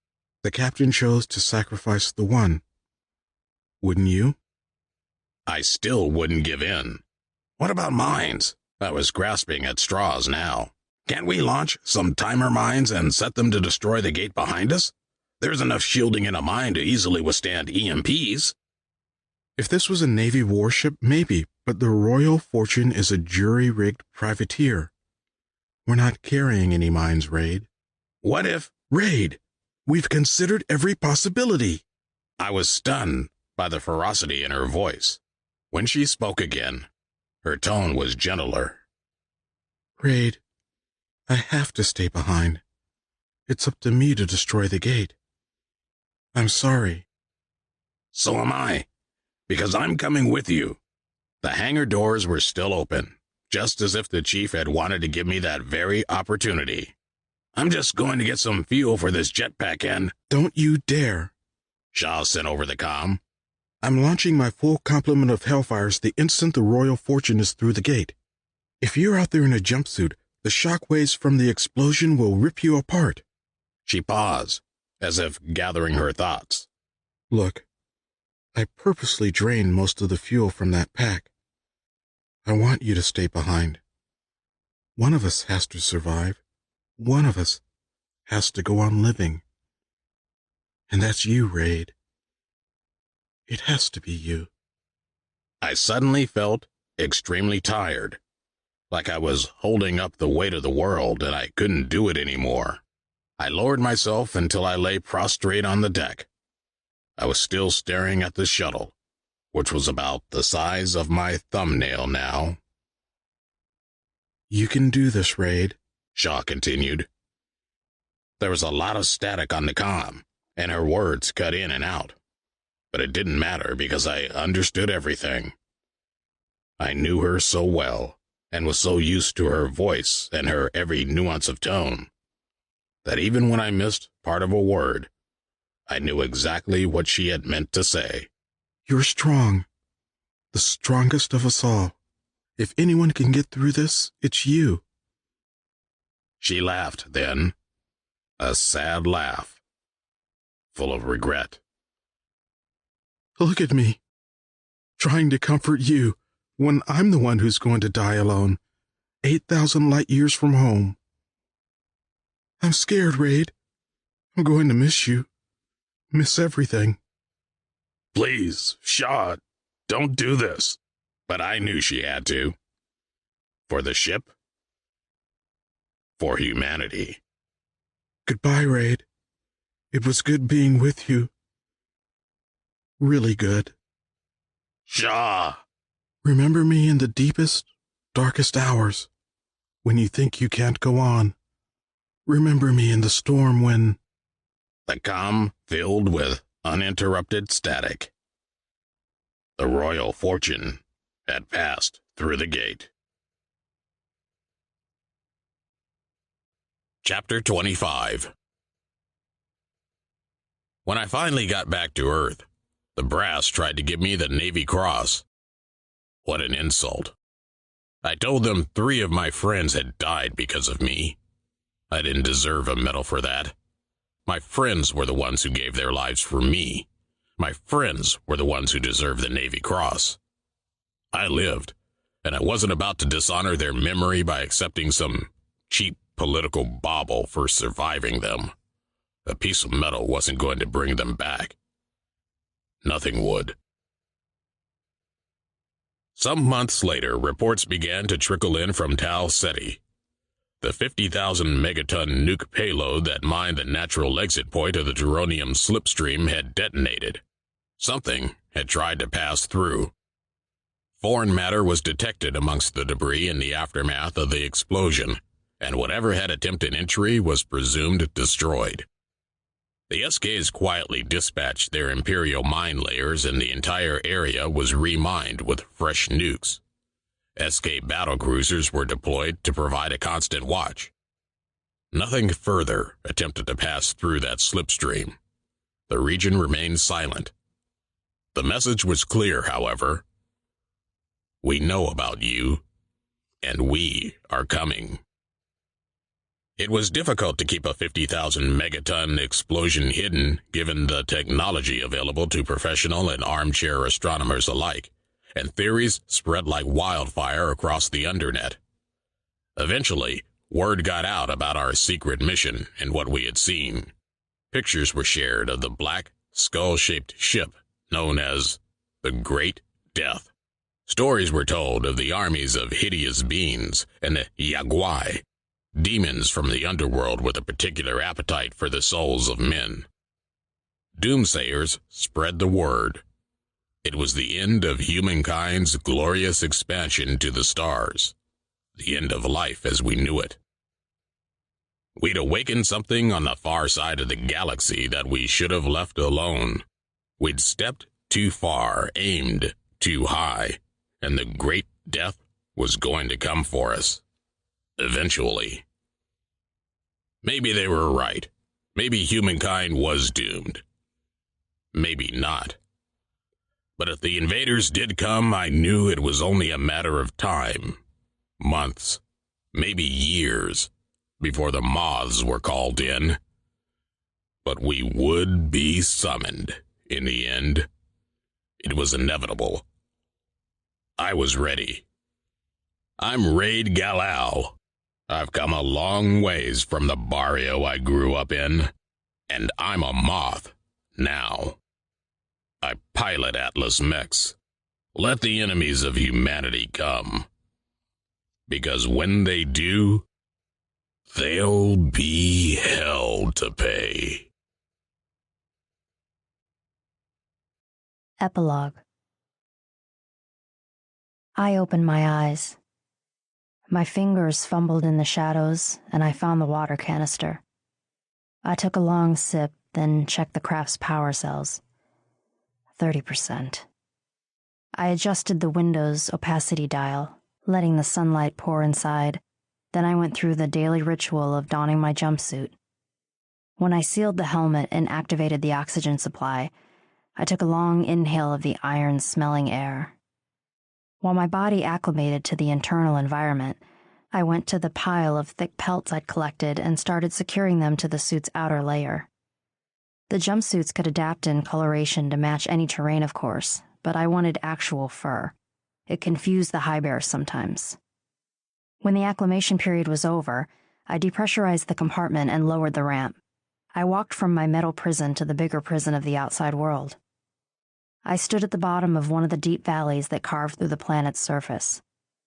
S2: the captain chose to sacrifice the one. Wouldn't you?
S4: I still wouldn't give in. What about mines? I was grasping at straws now. Can't we launch some timer mines and set them to destroy the gate behind us? There's enough shielding in a mine to easily withstand EMPs.
S2: If this was a Navy warship, maybe, but the Royal Fortune is a jury-rigged privateer. We're not carrying any mines, Raid.
S4: What if...
S2: Raid! We've considered every possibility.
S4: I was stunned by the ferocity in her voice. When she spoke again, her tone was gentler.
S2: Raid, I have to stay behind. It's up to me to destroy the gate. I'm sorry.
S4: So am I, because I'm coming with you. The hangar doors were still open, just as if the chief had wanted to give me that very opportunity. I'm just going to get some fuel for this jetpack and...
S2: Don't you dare.
S4: Shaw sent over the comm.
S2: I'm launching my full complement of Hellfires the instant the Royal Fortune is through the gate. If you're out there in a jumpsuit, the shockwaves from the explosion will rip you apart.
S4: She paused, as if gathering her thoughts.
S2: Look, I purposely drained most of the fuel from that pack. I want you to stay behind. One of us has to survive. One of us has to go on living. And that's you, Raid. It has to be you.
S4: I suddenly felt extremely tired.
S1: like I was holding up the weight of the world and I couldn't do it anymore. I lowered myself until I lay prostrate on the deck. I was still staring at the shuttle, which was about the size of my thumbnail now.
S2: You can do this, Raid,
S1: Shaw continued. There was a lot of static on the comm, and her words cut in and out. But it didn't matter because I understood everything. I knew her so well, and was so used to her voice and her every nuance of tone, that even when I missed part of a word, I knew exactly what she had meant to say.
S2: You're strong. The strongest of us all. If anyone can get through this, it's you.
S1: She laughed then, a sad laugh, full of regret.
S2: Look at me, trying to comfort you when I'm the one who's going to die alone, 8,000 light years from home. I'm scared, Raid. I'm going to miss you. Miss everything.
S1: Please, Shaw, don't do this. But I knew she had to. For the ship. For humanity.
S2: Goodbye, Raid. It was good being with you. Really good.
S1: Shaw!
S2: Remember me in the deepest, darkest hours, when you think you can't go on. Remember me in the storm when...
S1: The comm filled with uninterrupted static. The Royal Fortune had passed through the gate. Chapter 25. When I finally got back to Earth, the brass tried to give me the Navy Cross. What an insult. I told them 3 of my friends had died because of me. I didn't deserve a medal for that. My friends were the ones who gave their lives for me. My friends were the ones who deserved the Navy Cross. I lived, and I wasn't about to dishonor their memory by accepting some cheap political bauble for surviving them. A piece of metal wasn't going to bring them back. Nothing would. Some months later, reports began to trickle in from Tau Ceti. The 50,000 megaton nuke payload that mined the natural exit point of the Duronium slipstream had detonated. Something had tried to pass through. Foreign matter was detected amongst the debris in the aftermath of the explosion, and whatever had attempted entry was presumed destroyed. The SKs quietly dispatched their Imperial mine layers, and the entire area was remined with fresh nukes. SK battlecruisers were deployed to provide a constant watch. Nothing further attempted to pass through that slipstream. The region remained silent. The message was clear, however. We know about you, and we are coming. It was difficult to keep a 50,000 megaton explosion hidden, given the technology available to professional and armchair astronomers alike, and theories spread like wildfire across the Undernet. Eventually, word got out about our secret mission and what we had seen. Pictures were shared of the black, skull-shaped ship known as the Great Death. Stories were told of the armies of hideous beings and the Yaguai, demons from the underworld with a particular appetite for the souls of men. Doomsayers spread the word. It was the end of humankind's glorious expansion to the stars, the end of life as we knew it. We'd awakened something on the far side of the galaxy that we should have left alone. We'd stepped too far, aimed too high, and the Great Death was going to come for us. Eventually. Maybe they were right. Maybe humankind was doomed. Maybe not. But if the invaders did come, I knew it was only a matter of time. Months, maybe years, before the moths were called in. But we would be summoned, in the end. It was inevitable. I was ready. I'm Raid Galal. I've come a long ways from the barrio I grew up in, and I'm a moth now. I pilot Atlas mechs. Let the enemies of humanity come. Because when they do, there'll be hell to pay.
S5: Epilogue. I opened my eyes. My fingers fumbled in the shadows, and I found the water canister. I took a long sip, then checked the craft's power cells. 30%. I adjusted the window's opacity dial, letting the sunlight pour inside. Then I went through the daily ritual of donning my jumpsuit. When I sealed the helmet and activated the oxygen supply, I took a long inhale of the iron-smelling air. While my body acclimated to the internal environment, I went to the pile of thick pelts I'd collected and started securing them to the suit's outer layer. The jumpsuits could adapt in coloration to match any terrain, of course, but I wanted actual fur. It confused the high bears sometimes. When the acclimation period was over, I depressurized the compartment and lowered the ramp. I walked from my metal prison to the bigger prison of the outside world. I stood at the bottom of one of the deep valleys that carved through the planet's surface.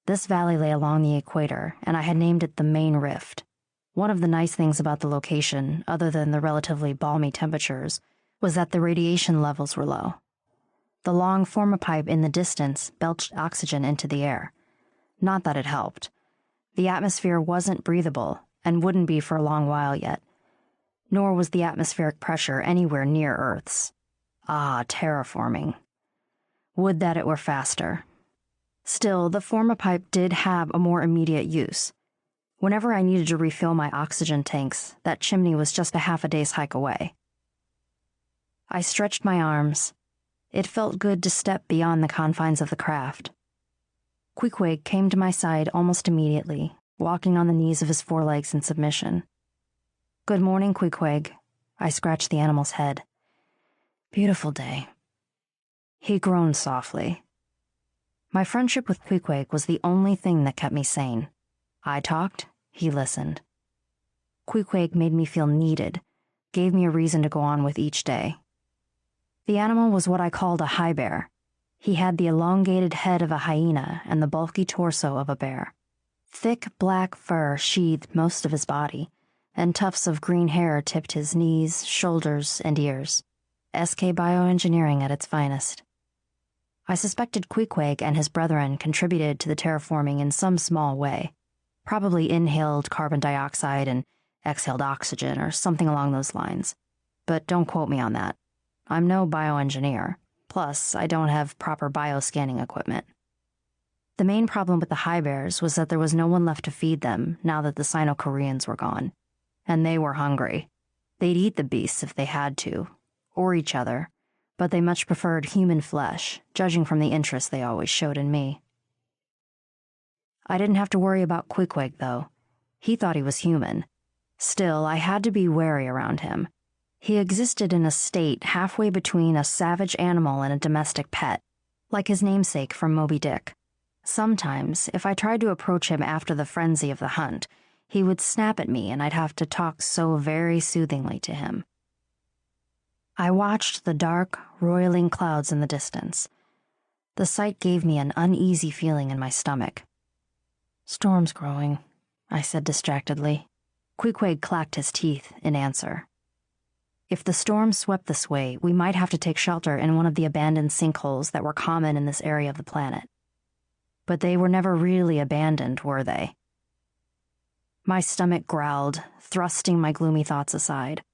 S5: This valley lay along the equator, and I had named it the Main Rift. One of the nice things about the location, other than the relatively balmy temperatures, was that the radiation levels were low. The long formapipe in the distance belched oxygen into the air. Not that it helped. The atmosphere wasn't breathable, and wouldn't be for a long while yet. Nor was the atmospheric pressure anywhere near Earth's. Ah, terraforming. Would that it were faster. Still, the formapipe did have a more immediate use. Whenever I needed to refill my oxygen tanks, that chimney was just a half a day's hike away. I stretched my arms. It felt good to step beyond the confines of the craft. Queequeg came to my side almost immediately, walking on the knees of his forelegs in submission. "Good morning, Queequeg." I scratched the animal's head. "Beautiful day." He groaned softly. My friendship with Queequeg was the only thing that kept me sane. I talked, he listened. Queequeg made me feel needed, gave me a reason to go on with each day. The animal was what I called a high bear. He had the elongated head of a hyena and the bulky torso of a bear. Thick black fur sheathed most of his body, and tufts of green hair tipped his knees, shoulders, and ears. SK bioengineering at its finest. I suspected Queequeg and his brethren contributed to the terraforming in some small way. Probably inhaled carbon dioxide and exhaled oxygen or something along those lines. But don't quote me on that. I'm no bioengineer. Plus, I don't have proper bioscanning equipment. The main problem with the high bears was that there was no one left to feed them now that the Sino-Koreans were gone. And they were hungry. They'd eat the beasts if they had to, or each other, but they much preferred human flesh, judging from the interest they always showed in me. I didn't have to worry about Queequeg, though. He thought he was human. Still, I had to be wary around him. He existed in a state halfway between a savage animal and a domestic pet, like his namesake from Moby Dick. Sometimes, if I tried to approach him after the frenzy of the hunt, he would snap at me and I'd have to talk so very soothingly to him. I watched the dark, roiling clouds in the distance. The sight gave me an uneasy feeling in my stomach. "Storm's growing," I said distractedly. Queequeg clacked his teeth in answer. If the storm swept this way, we might have to take shelter in one of the abandoned sinkholes that were common in this area of the planet. But they were never really abandoned, were they? My stomach growled, thrusting my gloomy thoughts aside.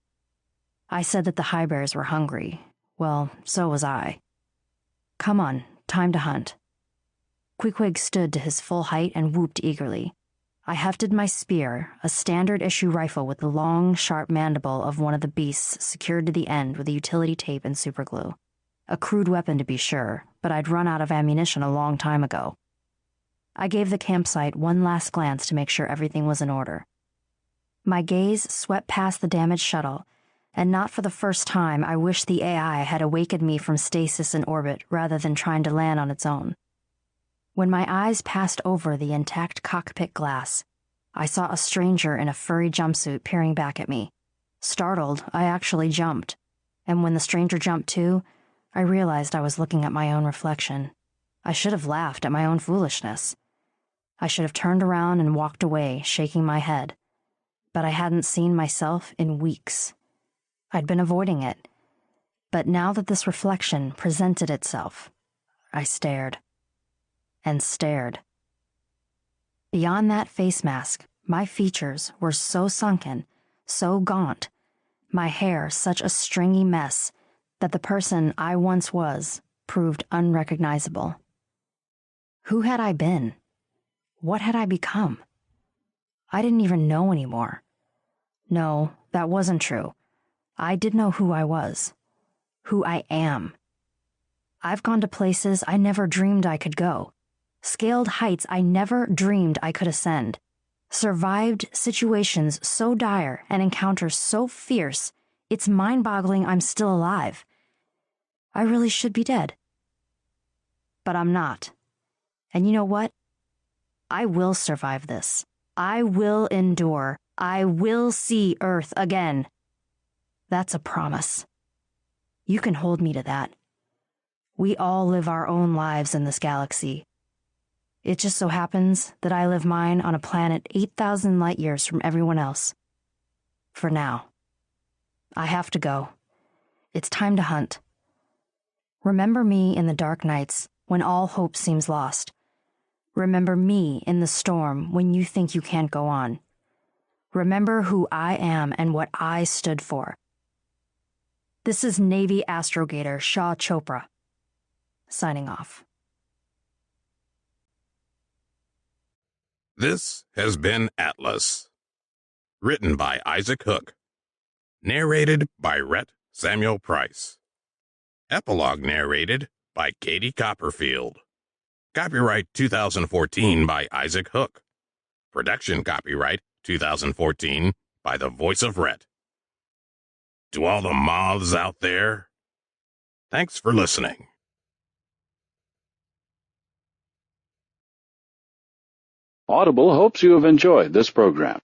S5: I said that the high bears were hungry. Well, so was I. "Come on, time to hunt." Queequeg stood to his full height and whooped eagerly. I hefted my spear, a standard-issue rifle with the long, sharp mandible of one of the beasts secured to the end with utility tape and superglue. A crude weapon to be sure, but I'd run out of ammunition a long time ago. I gave the campsite one last glance to make sure everything was in order. My gaze swept past the damaged shuttle, and not for the first time I wished the AI had awakened me from stasis in orbit rather than trying to land on its own. When my eyes passed over the intact cockpit glass, I saw a stranger in a furry jumpsuit peering back at me. Startled, I actually jumped, and when the stranger jumped too, I realized I was looking at my own reflection. I should have laughed at my own foolishness. I should have turned around and walked away, shaking my head. But I hadn't seen myself in weeks. I'd been avoiding it. But now that this reflection presented itself, I stared. And stared. Beyond that face mask, my features were so sunken, so gaunt, my hair such a stringy mess, that the person I once was proved unrecognizable. Who had I been? What had I become? I didn't even know anymore. No, that wasn't true. I did know who I was, who I am. I've gone to places I never dreamed I could go, scaled heights I never dreamed I could ascend, survived situations so dire and encounters so fierce, it's mind-boggling I'm still alive. I really should be dead. But I'm not. And you know what? I will survive this. I will endure. I will see Earth again. That's a promise. You can hold me to that. We all live our own lives in this galaxy. It just so happens that I live mine on a planet 8,000 light years from everyone else. For now. I have to go. It's time to hunt. Remember me in the dark nights when all hope seems lost. Remember me in the storm when you think you can't go on. Remember who I am and what I stood for. This is Navy astrogator Shah Chopra, signing off.
S1: This has been Atlas. Written by Isaac Hooke. Narrated by Rhett Samuel Price. Epilogue narrated by Katie Copperfield. Copyright 2014 by Isaac Hooke. Production copyright 2014 by the voice of Rhett. To all the moths out there, thanks for listening.
S6: Audible hopes you have enjoyed this program.